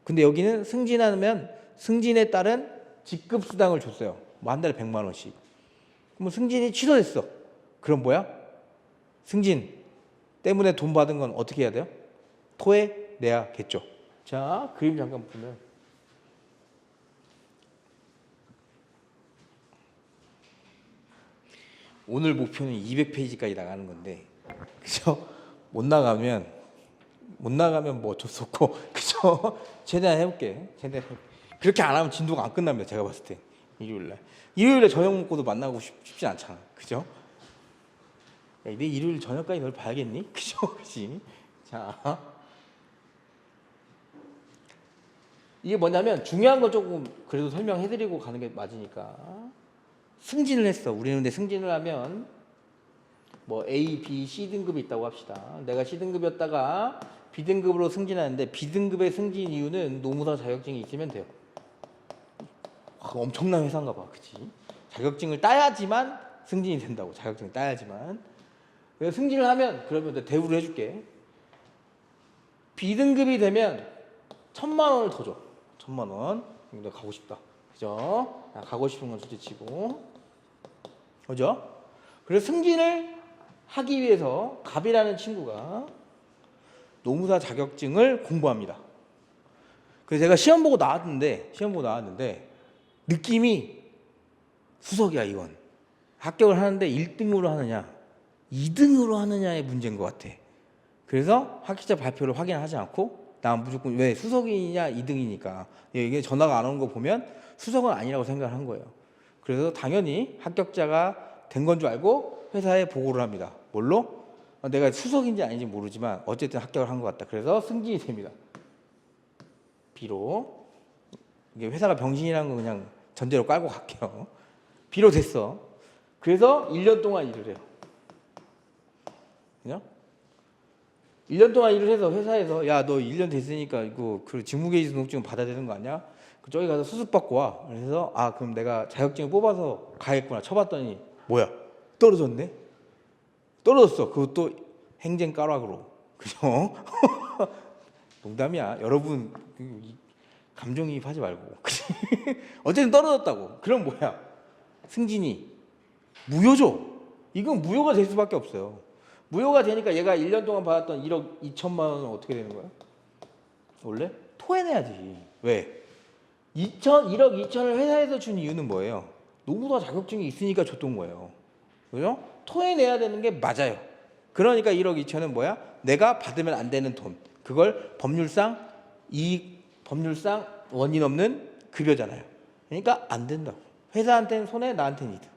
S1: 근데 여기는 승진하면 승진에 따른 직급수당을 줬어요. 뭐 한 달에 100만 원씩. 그럼 승진이 취소됐어. 그럼 뭐야? 승진 때문에 돈 받은 건 어떻게 해야 돼요? 토해내야겠죠. 자, 그림 잠깐 보면 오늘 목표는 200페이지까지 나가는 건데 그죠? 못 나가면 뭐 어쩔 수 없고 그죠? 최대한 해볼게. 그렇게 안 하면 진도가 안 끝납니다. 제가 봤을 때 일요일에 저녁 먹고도 만나고 싶지 않잖아. 그죠? 야, 내 일요일 저녁까지 널 봐야겠니? 그죠? 그치? 자, 이게 뭐냐면 중요한 거 조금 그래도 설명해드리고 가는 게 맞으니까. 승진을 했어. 우리는 근데 승진을 하면 뭐 A, B, C 등급이 있다고 합시다. 내가 C 등급이었다가 B 등급으로 승진하는데 B 등급의 승진 이유는 노무사 자격증이 있으면 돼요. 엄청난 회사인가 봐. 그치? 자격증을 따야지만 승진이 된다고. 자격증을 따야지만. 그래서 승진을 하면 그러면 내가 대우를 해줄게. B 등급이 되면 1,000만 원을 더 줘. 1,000만 원. 내가 가고 싶다. 그죠? 가고 싶은 건 둘째치고. 그죠? 그래서 승진을 하기 위해서 갑이라는 친구가 노무사 자격증을 공부합니다. 그래서 제가 시험 보고 나왔는데 느낌이 수석이야 이건. 합격을 하는데 1등으로 하느냐 2등으로 하느냐의 문제인 것 같아. 그래서 합격자 발표를 확인하지 않고 나 무조건 왜 수석이냐 2등이니까 이게 전화가 안 오는 거 보면 수석은 아니라고 생각을 한 거예요. 그래서 당연히 합격자가 된 건 줄 알고 회사에 보고를 합니다. 뭘로? 내가 수석인지 아닌지 모르지만 어쨌든 합격을 한 것 같다. 그래서 승진이 됩니다. B로. 이게 회사가 병신이라는 거 그냥 전제로 깔고 갈게요. 비롯했어. 그래서 1년 동안 일을 해요. 그냥 1년 동안 일을 해서 회사에서 야, 너 1년 됐으니까 이거 그 직무개시 등록증 받아야 되는 거 아니야? 저기 가서 수습 받고 와. 그래서 아, 그럼 내가 자격증을 뽑아서 가겠구나. 쳐봤더니 뭐야? 떨어졌네. 떨어졌어. 그것도 행정 까락으로. 그죠? 농담이야. 여러분 감정이입하지 말고. 어쨌든 떨어졌다고. 그럼 뭐야? 승진이 무효죠. 이건 무효가 될 수밖에 없어요. 무효가 되니까 얘가 1년 동안 받았던 1억 2천만 원은 어떻게 되는 거야? 원래 토해내야지. 왜? 1억 2천을 회사에서 준 이유는 뭐예요? 노무사 자격증이 있으니까 줬던 거예요. 그죠? 토해내야 되는 게 맞아요. 그러니까 1억 2천은 뭐야? 내가 받으면 안 되는 돈. 그걸 법률상 원인 없는 급여잖아요. 그러니까 안 된다고. 회사한테는 손해, 나한테는 이득.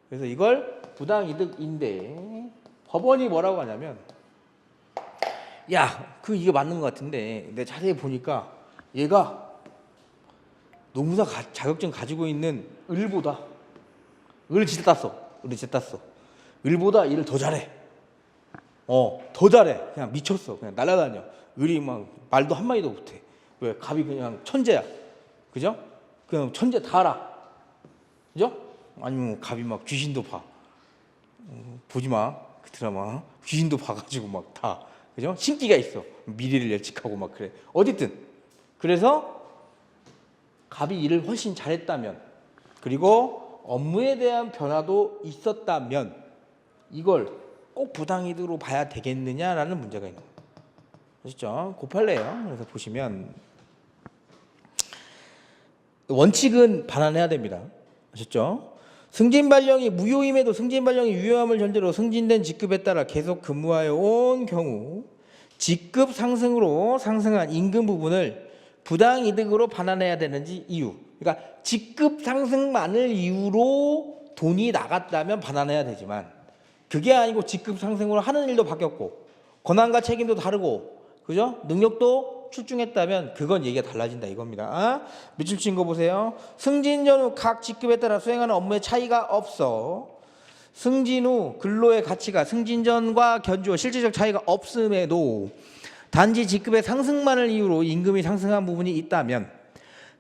S1: 그래서 이걸 부당이득인데 법원이 뭐라고 하냐면 야, 이거 맞는 것 같은데 내가 자세히 보니까 얘가 노무사 자격증 가지고 있는 을보다 을 진짜 땄어. 을보다 일을 더 잘해. 더 잘해. 그냥 미쳤어. 그냥 날아다녀. 을이 막 말도 한마디도 못해. 왜? 갑이 그냥 천재야. 그죠? 그냥 천재 다 알아. 그죠? 아니면 갑이 막 귀신도 봐. 보지 마. 그 드라마. 귀신도 봐가지고 막 다. 그죠? 신기가 있어. 미래를 예측하고 막 그래. 어쨌든. 그래서 갑이 일을 훨씬 잘했다면, 그리고 업무에 대한 변화도 있었다면, 이걸 꼭 부당이득으로 봐야 되겠느냐라는 문제가 있는 거예요. 아시죠? 고팔래요. 그래서 보시면 원칙은 반환해야 됩니다. 아셨죠? 승진 발령이 무효임에도 승진 발령이 유효함을 전제로 승진된 직급에 따라 계속 근무하여 온 경우 직급 상승으로 상승한 임금 부분을 부당이득으로 반환해야 되는지 이유. 그러니까 직급 상승만을 이유로 돈이 나갔다면 반환해야 되지만 그게 아니고 직급 상승으로 하는 일도 바뀌었고 권한과 책임도 다르고 그죠? 능력도 출중했다면 그건 얘기가 달라진다 이겁니다. 밑줄 친 거 보세요. 승진 전후 각 직급에 따라 수행하는 업무의 차이가 없어. 승진 후 근로의 가치가 승진 전과 견주어 실질적 차이가 없음에도 단지 직급의 상승만을 이유로 임금이 상승한 부분이 있다면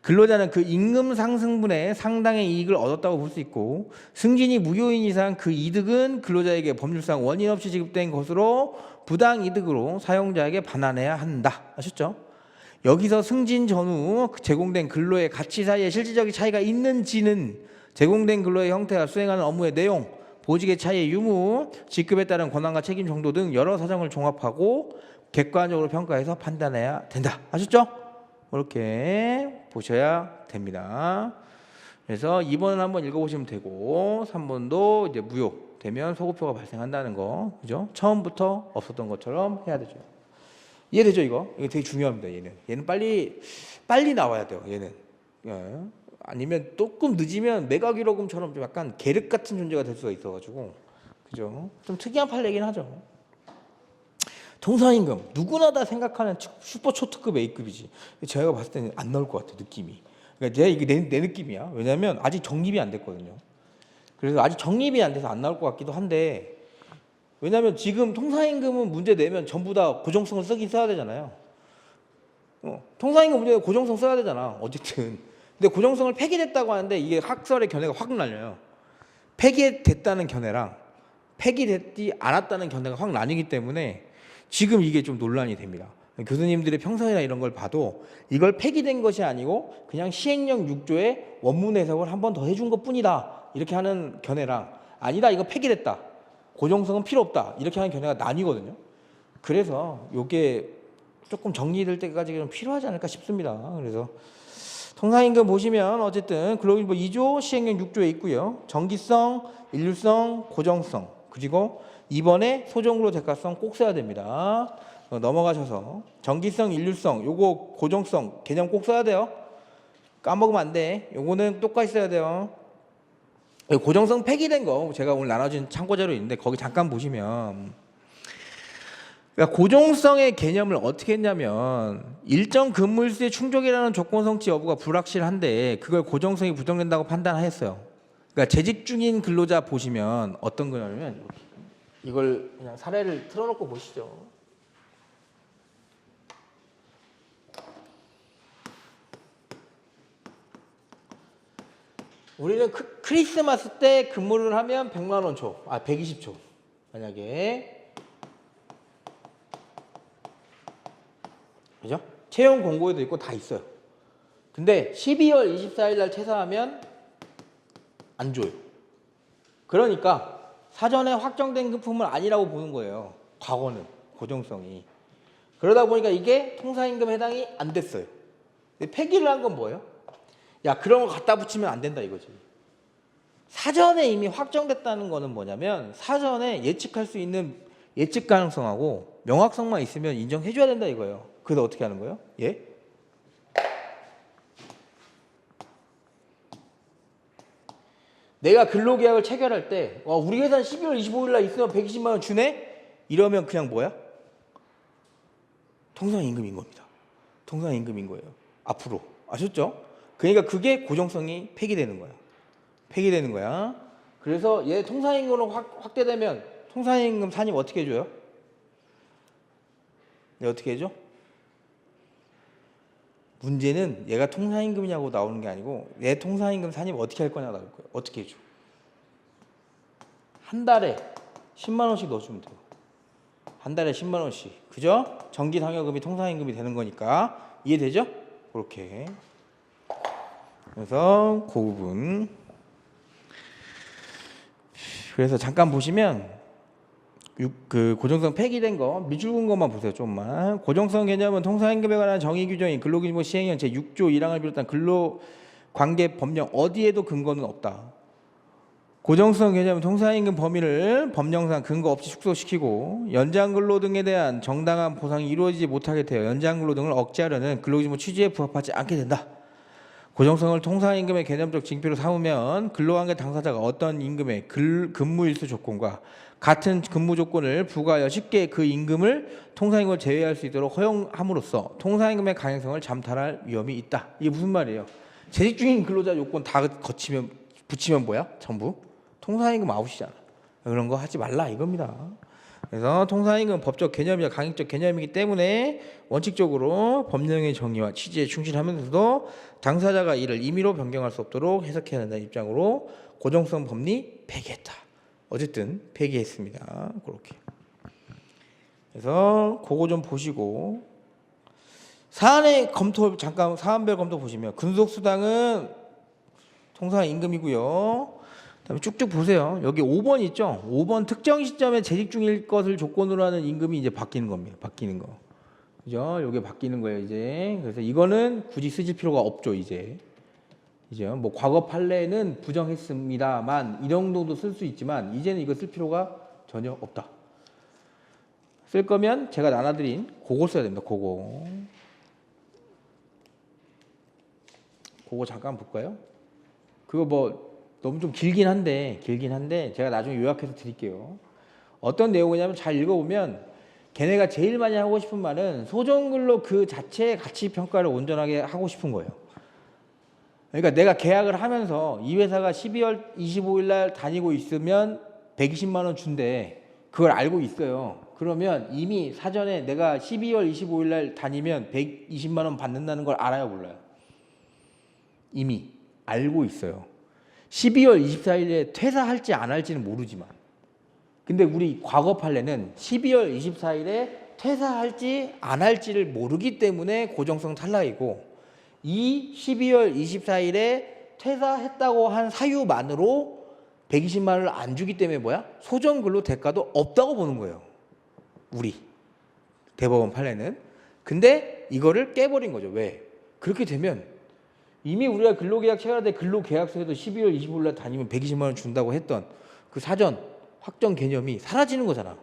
S1: 근로자는 그 임금 상승분에 상당의 이익을 얻었다고 볼 수 있고 승진이 무효인 이상 그 이득은 근로자에게 법률상 원인 없이 지급된 것으로 부당이득으로 사용자에게 반환해야 한다. 아셨죠? 여기서 승진 전후 제공된 근로의 가치 사이에 실질적인 차이가 있는지는 제공된 근로의 형태와 수행하는 업무의 내용, 보직의 차이의 유무, 직급에 따른 권한과 책임 정도 등 여러 사정을 종합하고 객관적으로 평가해서 판단해야 된다. 아셨죠? 이렇게 보셔야 됩니다. 그래서 2번은 한번 읽어보시면 되고 3번도 이제 무효되면 소급표가 발생한다는 거, 그죠? 처음부터 없었던 것처럼 해야 되죠. 이해되죠 이거? 이거 되게 중요합니다. 얘는 빨리 나와야 돼요. 얘는 아니면 조금 늦으면 매각일어금처럼 좀 약간 계륵 같은 존재가 될 수가 있어가지고 그죠? 좀 특이한 판례긴 하죠. 통상임금 누구나 다 생각하는 슈퍼 초특급 A급이지. 제가 봤을 때는 안 나올 것 같아 느낌이. 그러니까 이게 내 느낌이야. 왜냐하면 아직 정립이 안 됐거든요. 그래서 아직 정립이 안 돼서 안 나올 것 같기도 한데 왜냐하면 지금 통상임금은 문제 내면 전부 다 고정성을 쓰긴 써야 되잖아요. 통상임금 문제 고정성 써야 되잖아. 어쨌든. 근데 고정성을 폐기됐다고 하는데 이게 학설의 견해가 확 날려요. 폐기됐다는 견해랑 폐기되지 않았다는 견해가 확 나뉘기 때문에 지금 이게 좀 논란이 됩니다. 교수님들의 평성이나 이런 걸 봐도 이걸 폐기된 것이 아니고 그냥 시행령 6조의 원문 해석을 한 번 더 해준 것뿐이다. 이렇게 하는 견해랑 아니다 이거 폐기됐다. 고정성은 필요 없다. 이렇게 하는 견해가 나뉘거든요. 그래서 이게 조금 정리될 때까지 좀 필요하지 않을까 싶습니다. 그래서 통상임금 보시면 어쨌든 근로기준법 2조 시행령 6조에 있고요. 정기성, 일률성, 고정성 그리고 이번에 소정근로 대가성 꼭 써야 됩니다. 넘어가셔서 정기성, 일률성, 요거 고정성 개념 꼭 써야 돼요. 까먹으면 안 돼. 요거는 똑같이 써야 돼요. 고정성 폐기된 거 제가 오늘 나눠준 참고자료 있는데 거기 잠깐 보시면 그러니까 고정성의 개념을 어떻게 했냐면 일정 근무일수의 충족이라는 조건 성취 여부가 불확실한데 그걸 고정성이 부정된다고 판단했어요. 그러니까 재직 중인 근로자 보시면 어떤 거냐면 이걸 그냥 사례를 틀어놓고 보시죠. 우리는 크리스마스 때 근무를 하면 100만 원 줘. 120초. 만약에. 그죠? 채용 공고에도 있고 다 있어요. 근데 12월 24일 날 퇴사하면 안 줘요. 그러니까 사전에 확정된 금품은 아니라고 보는 거예요. 과거는 고정성이. 그러다 보니까 이게 통사임금 해당이 안 됐어요. 근데 폐기를 한 건 뭐예요? 야, 그런 거 갖다 붙이면 안 된다 이거지. 사전에 이미 확정됐다는 거는 뭐냐면 사전에 예측할 수 있는 예측 가능성하고 명확성만 있으면 인정해줘야 된다 이거예요. 그래서 어떻게 하는 거예요? 예? 내가 근로계약을 체결할 때 우리 회사는 12월 25일 날 있으면 120만 원 주네? 이러면 그냥 뭐야? 통상임금인 겁니다. 통상임금인 거예요. 앞으로. 아셨죠? 그러니까 그게 고정성이 폐기되는 거야. 폐기되는 거야. 그래서 얘 통상임금으로 확대되면 통상임금 산입 어떻게 해줘요? 네, 어떻게 해줘? 문제는 얘가 통상임금이냐고 나오는 게 아니고 얘 통상임금 산입 어떻게 할 거냐 나올 거예요. 어떻게 해줘? 한 달에 10만 원씩 넣어주면 돼요. 한 달에 10만 원씩. 그죠? 정기상여금이 통상임금이 되는 거니까. 이해되죠? 그렇게. 그래서 그 부분. 그래서 잠깐 보시면 그 고정성 폐기된 거 미줄근 것만 보세요. 좀만. 고정성 개념은 통상임금에 관한 정의 규정인 근로기준법 시행령 제6조 1항을 비롯한 근로관계 법령 어디에도 근거는 없다. 고정성 개념은 통상임금 범위를 법령상 근거 없이 축소시키고 연장근로 등에 대한 정당한 보상이 이루어지지 못하게 되어 연장근로 등을 억제하려는 근로기준법 취지에 부합하지 않게 된다. 고정성을 통상임금의 개념적 징표로 삼으면 근로관계 당사자가 어떤 임금의 근무일수 조건과 같은 근무 조건을 부과하여 쉽게 그 임금을 통상임금을 제외할 수 있도록 허용함으로써 통상임금의 강행성을 잠탈할 위험이 있다. 이게 무슨 말이에요? 재직 중인 근로자 요건 다 붙이면 뭐야? 전부 통상임금 아웃이잖아. 그런 거 하지 말라 이겁니다. 그래서 통상임금은 법적 개념이자 강익적 개념이기 때문에 원칙적으로 법령의 정의와 취지에 충실하면서도 당사자가 이를 임의로 변경할 수 없도록 해석해야 한다는 입장으로 고정성 법리 폐기했다. 어쨌든 폐기했습니다. 그렇게. 그래서 그거 좀 보시고 사안의 검토 잠깐 사안별 검토 보시면 근속수당은 통상임금이고요. 그다음에 쭉쭉 보세요. 여기 5번 있죠? 5번 특정 시점에 재직 중일 것을 조건으로 하는 임금이 이제 바뀌는 겁니다. 바뀌는 거. 그죠? 요게 바뀌는 거예요, 이제. 그래서 이거는 굳이 쓰실 필요가 없죠, 이제. 이제 뭐 과거 판례는 부정했습니다만 이 정도도 쓸 수 있지만 이제는 이거 쓸 필요가 전혀 없다. 쓸 거면 제가 나눠드린 그거 써야 됩니다. 그거 잠깐 볼까요? 그거 뭐 너무 좀 길긴 한데 제가 나중에 요약해서 드릴게요. 어떤 내용이냐면 잘 읽어보면 걔네가 제일 많이 하고 싶은 말은 소정근로 그 자체의 가치평가를 온전하게 하고 싶은 거예요. 그러니까 내가 계약을 하면서 이 회사가 12월 25일 날 다니고 있으면 120만 원 준대. 그걸 알고 있어요. 그러면 이미 사전에 내가 12월 25일 날 다니면 120만 원 받는다는 걸 알아요, 몰라요? 이미 알고 있어요. 12월 24일에 퇴사할지 안 할지는 모르지만 근데 우리 과거 판례는 12월 24일에 퇴사할지 안 할지를 모르기 때문에 고정성 탈락이고 이 12월 24일에 퇴사했다고 한 사유만으로 120만 원을 안 주기 때문에 뭐야? 소정근로 대가도 없다고 보는 거예요. 우리 대법원 판례는. 근데 이거를 깨버린 거죠. 왜? 그렇게 되면 이미 우리가 근로계약 체결할 때 근로계약서에도 12월 25일 날 다니면 120만 원 준다고 했던 그 사전 확정 개념이 사라지는 거잖아.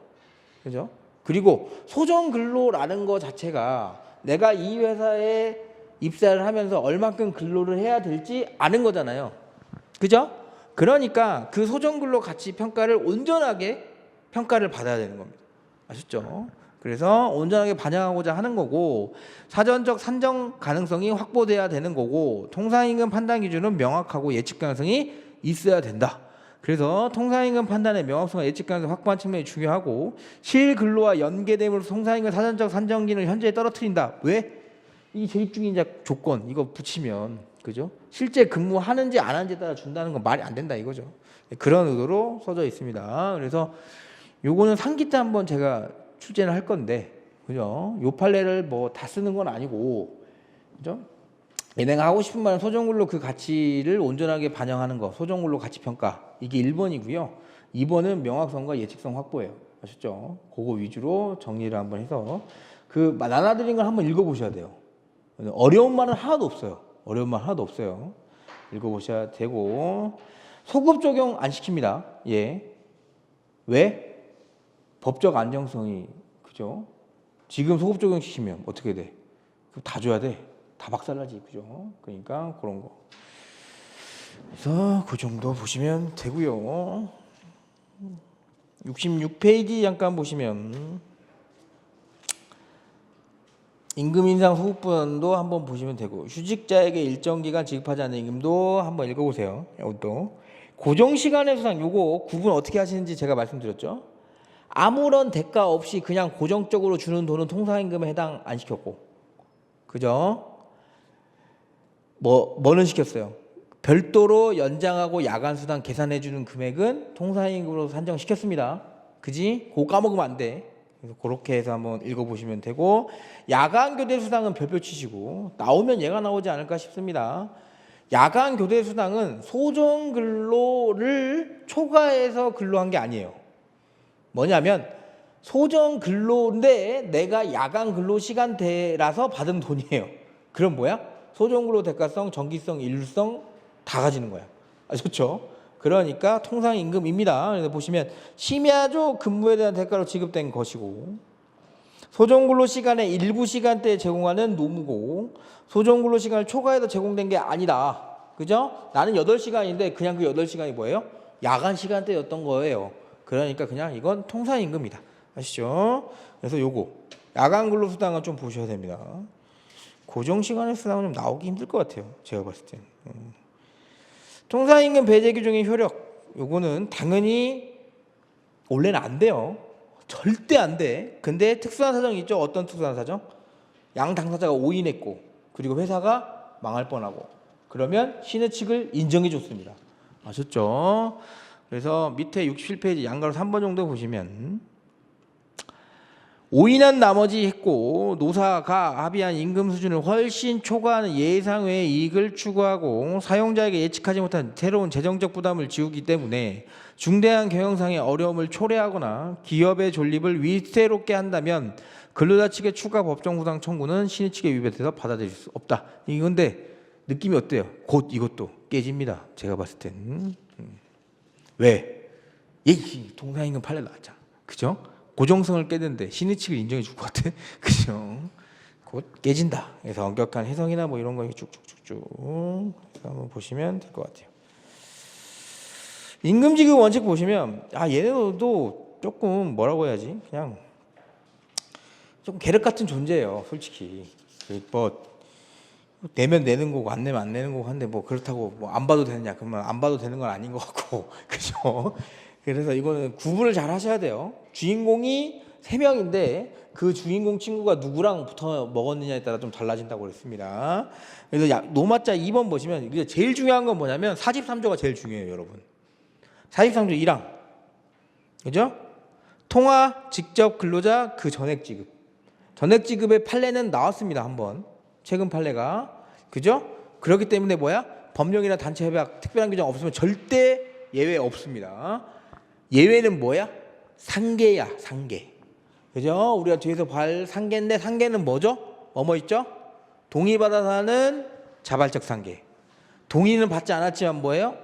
S1: 그죠? 그리고 소정근로라는 거 자체가 내가 이 회사에 입사를 하면서 얼만큼 근로를 해야 될지 아는 거잖아요. 그죠? 그러니까 그 소정근로 가치 평가를 온전하게 평가를 받아야 되는 겁니다. 아셨죠? 그래서 온전하게 반영하고자 하는 거고 사전적 산정 가능성이 확보돼야 되는 거고 통상임금 판단 기준은 명확하고 예측 가능성이 있어야 된다. 그래서 통상임금 판단의 명확성과 예측 가능성 확보한 측면이 중요하고 실근로와 연계됨으로써 통상임금 사전적 산정 기능을 현저히 떨어뜨린다. 왜? 이 재입중인자 조건 이거 붙이면 그죠? 실제 근무하는지 안 하는지에 따라 준다는 건 말이 안 된다 이거죠. 그런 의도로 써져 있습니다. 그래서 요거는 상기 때 한번 제가 출제를 할 건데 그죠? 요 판례를 뭐 다 쓰는 건 아니고 그죠? 얘네가 하고 싶은 말은 소정근로 그 가치를 온전하게 반영하는 거, 소정근로 가치 평가 이게 1번이고요. 2번은 명확성과 예측성 확보예요. 아셨죠? 그거 위주로 정리를 한번 해서 그 나눠드린 걸 한번 읽어보셔야 돼요. 어려운 말은 하나도 없어요. 어려운 말 하나도 없어요. 읽어보셔야 되고 소급 적용 안 시킵니다. 예. 왜? 법적 안정성이 그죠? 지금 소급 적용 시키면 어떻게 돼? 그럼 다 줘야 돼. 다 박살나지 그죠? 그러니까 그런 거. 그래서 그 정도 보시면 되고요. 66페이지 잠깐 보시면 임금 인상 소급분도 한번 보시면 되고 휴직자에게 일정 기간 지급하지 않는 임금도 한번 읽어보세요. 이것도 고정 시간의 수당 요거 구분 어떻게 하시는지 제가 말씀드렸죠. 아무런 대가 없이 그냥 고정적으로 주는 돈은 통상임금에 해당 안 시켰고, 그죠? 뭐는 시켰어요? 별도로 연장하고 야간 수당 계산해 주는 금액은 통상임금으로 산정시켰습니다. 그지? 그거 까먹으면 안 돼. 그래서 그렇게 해서 한번 읽어보시면 되고 야간 교대 수당은 별표 치시고 나오면 얘가 나오지 않을까 싶습니다. 야간 교대 수당은 소정 근로를 초과해서 근로한 게 아니에요. 뭐냐면 소정 근로인데 내가 야간 근로 시간대라서 받은 돈이에요. 그럼 뭐야? 소정 근로 대가성, 정기성, 일률성 다 가지는 거야. 아셨죠? 그러니까 통상임금입니다. 그래서 보시면 심야조 근무에 대한 대가로 지급된 것이고 소정근로 시간의 일부 시간대에 제공하는 노무고 소정근로 시간을 초과해서 제공된 게 아니다. 그죠? 나는 8시간인데 그냥 그 8시간이 뭐예요? 야간 시간대였던 거예요. 그러니까 그냥 이건 통상임금이다. 아시죠? 그래서 요거 야간 근로 수당은 좀 보셔야 됩니다. 고정 시간의 수당은 좀 나오기 힘들 것 같아요. 제가 봤을 땐. 통상임금 배제 규정의 효력 요거는 당연히 원래는 안 돼요. 절대 안 돼. 근데 특수한 사정이 있죠. 어떤 특수한 사정? 양 당사자가 오인했고 그리고 회사가 망할 뻔하고 그러면 신의 측을 인정해 줬습니다. 아셨죠? 그래서 밑에 67페이지 양가로 3번 정도 보시면 오인한 나머지 했고 노사가 합의한 임금 수준을 훨씬 초과하는 예상 외의 이익을 추구하고 사용자에게 예측하지 못한 새로운 재정적 부담을 지우기 때문에 중대한 경영상의 어려움을 초래하거나 기업의 존립을 위태롭게 한다면 근로자 측의 추가 법정 부당 청구는 신의 측에 위배돼서 받아들일 수 없다. 이건데 느낌이 어때요? 곧 이것도 깨집니다. 제가 봤을 땐. 왜? 통상임금 판례 나왔잖아. 그죠? 고정성을 깨는데 신의 측을 인정해 줄 것 같아. 그죠? 곧 깨진다. 그래서 엄격한 해석이나 뭐 이런 거 쭉쭉쭉쭉 한번 보시면 될 것 같아요. 임금 지급 원칙 보시면 얘네도 조금 뭐라고 해야지? 그냥 좀 계륵 같은 존재예요. 솔직히 뭐 내면 내는 거고 안 내면 안 내는 거고 한데 뭐 그렇다고 뭐 안 봐도 되느냐? 그러면 안 봐도 되는 건 아닌 것 같고 그죠? 그래서 이거는 구분을 잘 하셔야 돼요. 주인공이 3명인데 그 주인공 친구가 누구랑 붙어 먹었느냐에 따라 좀 달라진다고 그랬습니다. 그래서 노마자 2번 보시면 이게 제일 중요한 건 뭐냐면 43조가 제일 중요해요, 여러분. 43조 1항. 그죠? 통화, 직접 근로자 그 전액 지급. 전액 지급의 판례는 나왔습니다, 한번. 최근 판례가. 그죠? 그렇기 때문에 뭐야? 법령이나 단체 협약 특별한 규정 없으면 절대 예외 없습니다. 예외는 뭐야? 상계야, 상계. 그죠? 우리가 뒤에서 발 상계인데 상계는 뭐죠? 뭐뭐 있죠? 동의받아서 하는 자발적 상계. 동의는 받지 않았지만 뭐예요?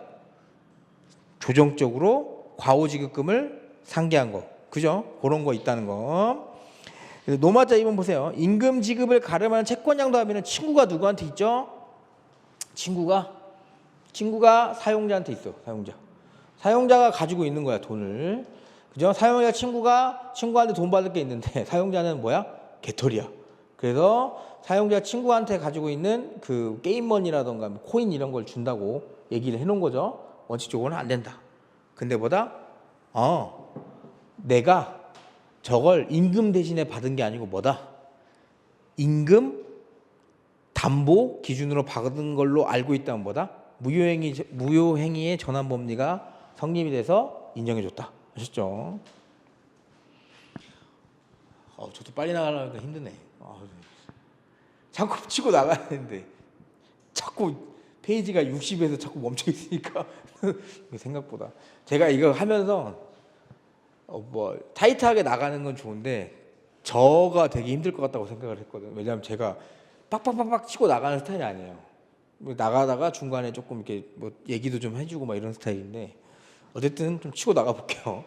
S1: 조정적으로 과오지급금을 상계한 거. 그죠? 그런 거 있다는 거. 그래서 노마자 2번 보세요. 임금 지급을 가름하는 채권양도 하면은 친구가 누구한테 있죠? 친구가 사용자한테 있어. 사용자가 가지고 있는 거야, 돈을. 그죠? 사용자 친구한테 돈 받을 게 있는데 사용자는 뭐야? 개털이야. 그래서 사용자 친구한테 가지고 있는 그 게임머니라던가 코인 이런 걸 준다고 얘기를 해놓은 거죠. 원칙적으로는 안 된다. 근데 뭐다? 내가 저걸 임금 대신에 받은 게 아니고 뭐다? 임금 담보 기준으로 받은 걸로 알고 있다면 뭐다? 무효행위의 전환법리가 성립이 돼서 인정해줬다. 아셨죠? 저도 빨리 나가려니까 힘드네. 자꾸 치고 나가야 되는데 자꾸 페이지가 60에서 자꾸 멈춰 있으니까 생각보다 제가 이거 하면서 뭐 타이트하게 나가는 건 좋은데 저가 되게 힘들 것 같다고 생각을 했거든요. 왜냐하면 제가 빡빡빡빡 치고 나가는 스타일이 아니에요. 나가다가 중간에 조금 이렇게 뭐 얘기도 좀 해주고 막 이런 스타일인데 어쨌든 좀 치고 나가 볼게요.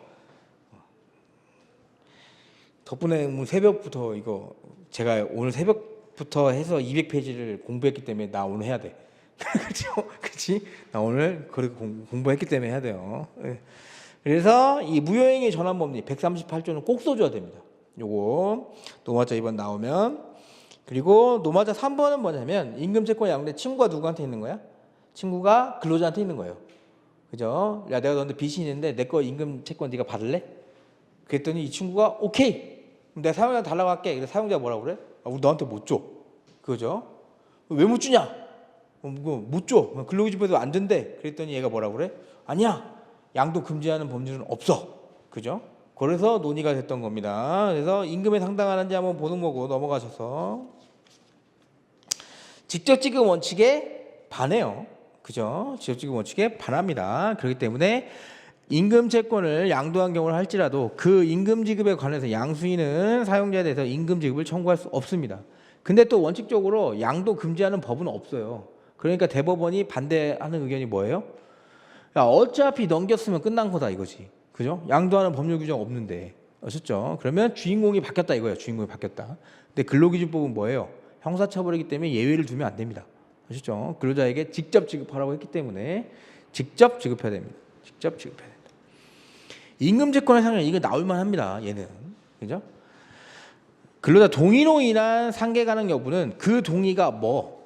S1: 덕분에 뭐 새벽부터 이거 제가 오늘 새벽부터 해서 200페이지를 공부했기 때문에 나 오늘 해야 돼. 그렇죠? 그렇지? 나 오늘 그렇게 공부했기 때문에 해야 돼요. 그래서 이 무효행위 전환법리 138조는 꼭 써줘야 됩니다. 요거 노마자 2번 나오면. 그리고 노마자 3번은 뭐냐면 임금채권 양도에 친구가 누구한테 있는 거야? 친구가 근로자한테 있는 거예요. 그죠? 야, 내가 너한테 빚이 있는데 내 거 임금채권 네가 받을래? 그랬더니 이 친구가 오케이. 그럼 내가 사용자한테 달라고 할게. 그래서 사용자가 뭐라고 그래? 우리 너한테 못 줘. 그죠? 왜 못 주냐? 못 줘. 근로기준법에도 안 된대. 그랬더니 얘가 뭐라고 그래? 아니야. 양도 금지하는 법률은 없어. 그죠? 그래서 논의가 됐던 겁니다. 그래서 임금에 상당하는지 한번 보는 거고 넘어가셔서 직접 지급 원칙에 반해요. 그죠? 직접 지급 원칙에 반합니다. 그렇기 때문에 임금 채권을 양도한 경우를 할지라도 그 임금 지급에 관해서 양수인은 사용자에 대해서 임금 지급을 청구할 수 없습니다. 근데 또 원칙적으로 양도 금지하는 법은 없어요. 그러니까 대법원이 반대하는 의견이 뭐예요? 야, 어차피 넘겼으면 끝난 거다 이거지. 그죠? 양도하는 법률 규정 없는데. 아셨죠? 그러면 주인공이 바뀌었다 이거예요. 주인공이 바뀌었다. 근데 근로기준법은 뭐예요? 형사처벌이기 때문에 예외를 두면 안 됩니다. 아셨죠? 근로자에게 직접 지급하라고 했기 때문에 직접 지급해야 됩니다. 직접 지급해야 된다. 임금채권의 상량 이거 나올만 합니다. 얘는. 그죠? 근로자 동의로 인한 상계 가능 여부는 그 동의가 뭐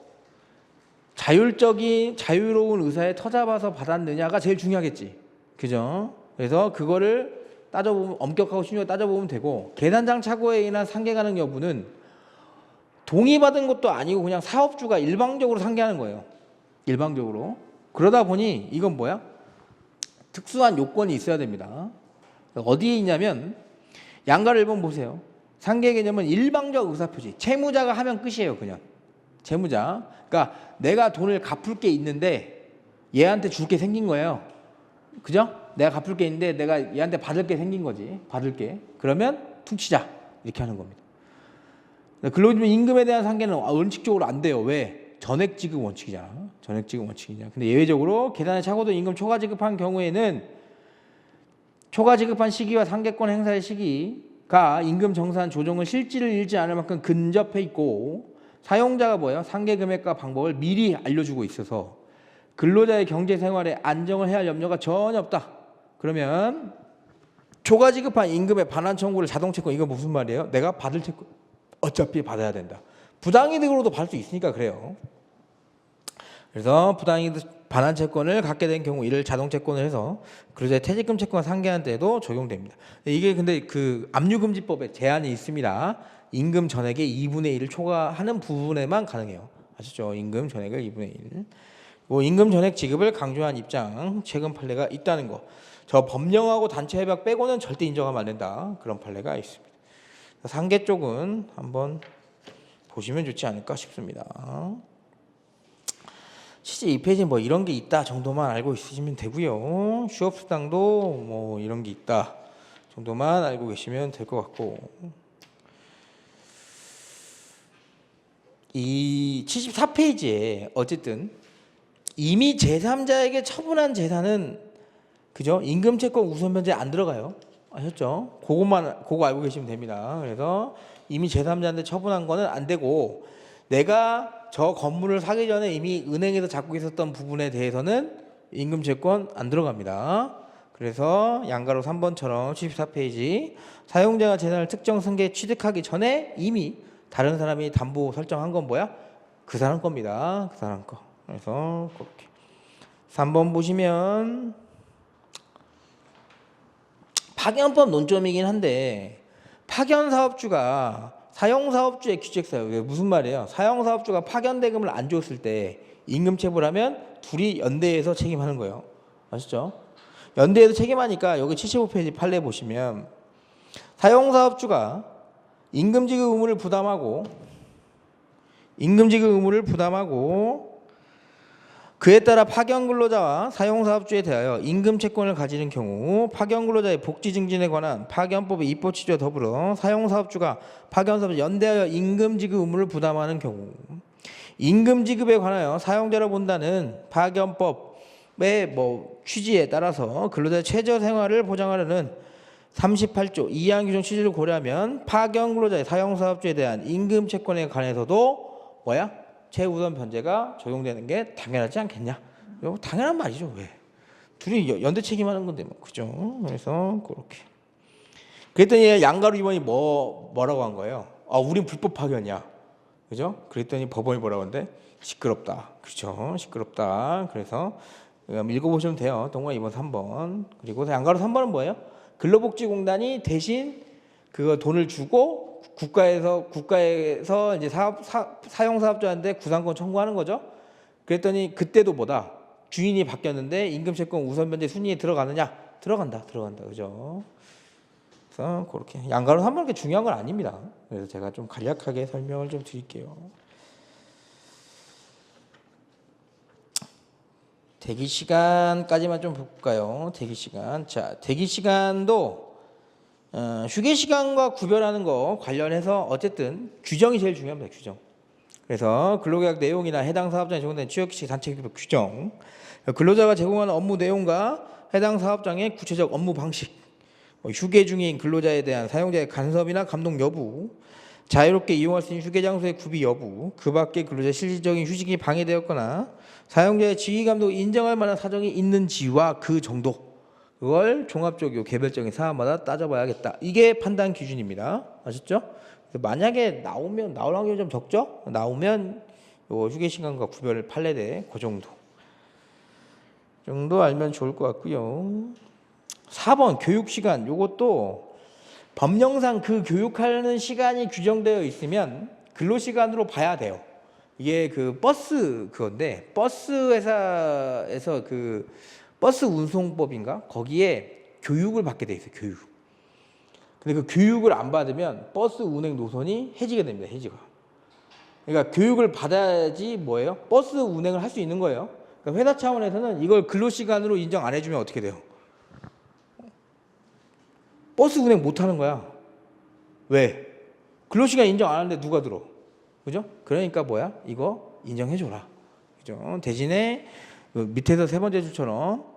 S1: 자유로운 의사에 터잡아서 받았느냐가 제일 중요하겠지. 그죠? 그래서 그거를 따져보면 엄격하고 신중하게 따져보면 되고 계산장 착오에 인한 상계 가능 여부는 동의받은 것도 아니고 그냥 사업주가 일방적으로 상계하는 거예요. 일방적으로. 그러다 보니 이건 뭐야? 특수한 요건이 있어야 됩니다. 어디에 있냐면 양가 1번 보세요. 상계 개념은 일방적 의사표시. 채무자가 하면 끝이에요. 그냥. 채무자. 그러니까 내가 돈을 갚을 게 있는데 얘한테 줄 게 생긴 거예요. 그죠? 내가 갚을 게 있는데 내가 얘한테 받을 게 생긴 거지. 받을 게. 그러면 퉁치자. 이렇게 하는 겁니다. 근로기준 임금에 대한 상계는 원칙적으로 안 돼요. 왜? 전액 지급 원칙이잖아. 전액 지급 원칙이냐. 근데 예외적으로 계산에 착오도 임금 초과 지급한 경우에는 초과 지급한 시기와 상계권 행사의 시기가 임금 정산 조정을 실질을 잃지 않을 만큼 근접해 있고 사용자가 뭐예요? 상계 금액과 방법을 미리 알려주고 있어서 근로자의 경제 생활에 안정을 해야 할 염려가 전혀 없다. 그러면 초과 지급한 임금의 반환 청구를 자동 채권 이거 무슨 말이에요? 내가 받을 채권 어차피 받아야 된다. 부당이득으로도 받을 수 있으니까 그래요. 그래서 부당이득 반환 채권을 갖게 된 경우 이를 자동 채권을 해서 근로자의 퇴직금 채권과 상계한 때도 적용됩니다. 이게 근데 그 압류금지법에 제한이 있습니다. 임금 전액의 2분의 1을 초과하는 부분에만 가능해요. 아시죠? 임금 전액을 2분의 1. 임금 전액 지급을 강조한 입장 최근 판례가 있다는 거. 저 법령하고 단체 협약 빼고는 절대 인정하면 안 된다. 그런 판례가 있습니다. 상계 쪽은 한번 보시면 좋지 않을까 싶습니다. 실제 이 페이지는 뭐 이런 게 있다 정도만 알고 있으시면 되고요. 휴업수당도 뭐 이런 게 있다 정도만 알고 계시면 될 것 같고 이 74페이지에 어쨌든 이미 제3자에게 처분한 재산은 그죠? 임금채권 우선변제에 안 들어가요. 아셨죠? 그거 알고 계시면 됩니다. 그래서 이미 제3자한테 처분한 거는 안 되고 내가 저 건물을 사기 전에 이미 은행에서 잡고 있었던 부분에 대해서는 임금채권 안 들어갑니다. 그래서 양가로 3번처럼 74페이지 사용자가 재산을 특정 승계에 취득하기 전에 이미 다른 사람이 담보 설정한 건 뭐야? 그 사람 겁니다. 그 사람 거. 그래서 그렇게 3번 보시면 파견법 논점이긴 한데 파견사업주가 사용사업주의 귀책사유 무슨 말이에요? 사용사업주가 파견대금을 안 줬을 때 임금 체불하면 둘이 연대해서 책임하는 거예요. 아시죠? 연대해서 책임하니까 여기 75페이지 판례 보시면 사용사업주가 임금지급 의무를 부담하고 그에 따라 파견근로자와 사용사업주에 대하여 임금채권을 가지는 경우 파견근로자의 복지 증진에 관한 파견법의 입법 취지와 더불어 사용사업주가 파견사업주 연대하여 임금지급 의무를 부담하는 경우 임금지급에 관하여 사용자로 본다는 파견법의 취지에 따라서 근로자의 최저생활을 보장하려는 38조 2항 규정 취지를 고려하면 파견근로자의 사용사업주에 대한 임금채권에 관해서도 최우선 변제가 적용되는 게 당연하지 않겠냐? 이거 당연한 말이죠. 왜? 둘이 연대 책임하는 건데 그죠? 그래서 그렇게. 그랬더니 양가로 이번이 뭐라고 한 거예요? 우린 불법 파견이야. 그죠? 그랬더니 법원이 뭐라고 하는데 시끄럽다. 그렇죠? 시끄럽다. 그래서 읽어보시면 돼요. 동관 2번 3번. 그리고 양가로 3번은 뭐예요? 근로복지공단이 대신 그거 돈을 주고 국가에서 이제 사용사업자한테 구상권 청구하는 거죠. 그랬더니 그때도 주인이 바뀌었는데 임금채권 우선변제 순위에 들어가느냐? 들어간다. 그죠? 그래서 그렇게 양가로 3번 그렇게 중요한 건 아닙니다. 그래서 제가 좀 간략하게 설명을 좀 드릴게요. 대기 시간까지만 좀 볼까요? 대기 시간. 자, 대기 시간도 휴게 시간과 구별하는 거 관련해서 어쨌든 규정이 제일 중요합니다. 규정. 그래서 근로계약 내용이나 해당 사업장에 제공된 취업규칙 단체급여 규정, 근로자가 제공하는 업무 내용과 해당 사업장의 구체적 업무 방식, 휴게 중인 근로자에 대한 사용자의 간섭이나 감독 여부, 자유롭게 이용할 수 있는 휴게 장소의 구비 여부, 그 밖에 근로자의 실질적인 휴식이 방해되었거나 사용자의 지휘 감독을 인정할 만한 사정이 있는지와 그 정도, 그걸 종합적이고 개별적인 사안마다 따져봐야겠다. 이게 판단 기준입니다. 아셨죠? 만약에 나올 확률이 좀 적죠? 나오면 요 휴게 시간과 구별 판례대 그 정도 알면 좋을 것 같고요. 4번 교육 시간, 요것도 법령상 그 교육하는 시간이 규정되어 있으면 근로 시간으로 봐야 돼요. 이게 그 버스 그건데 버스 회사에서 그 버스 운송법인가? 거기에 교육을 받게 돼 있어요. 교육. 근데 그 교육을 안 받으면 버스 운행 노선이 해지게 됩니다. 해지가. 그러니까 교육을 받아야지 버스 운행을 할 수 있는 거예요. 그러니까 회사 차원에서는 이걸 근로시간으로 인정 안 해주면 어떻게 돼요? 버스 운행 못 하는 거야. 왜? 근로시간 인정 안 하는데 누가 들어? 그죠? 그러니까 이거 인정해줘라. 그죠? 대신에 밑에서 세 번째 줄처럼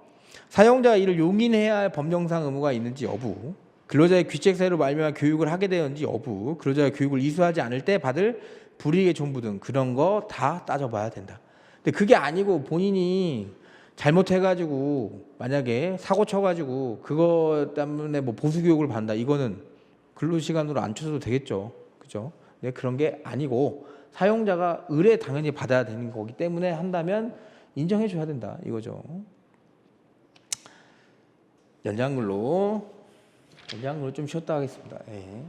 S1: 사용자가 이를 용인해야 할 법령상 의무가 있는지 여부, 근로자의 귀책 사유로 말미암아 교육을 하게 되었는지 여부, 근로자가 교육을 이수하지 않을 때 받을 불이익의 존부 등 그런 거 다 따져봐야 된다. 근데 그게 아니고 본인이 잘못해가지고 만약에 사고 쳐가지고 그거 때문에 보수 교육을 받는다. 이거는 근로시간으로 안 쳐도 되겠죠. 그죠? 근데 그런 게 아니고 사용자가 의뢰 당연히 받아야 되는 거기 때문에 한다면 인정해줘야 된다. 이거죠. 연장근로 좀 쉬었다 하겠습니다. 예.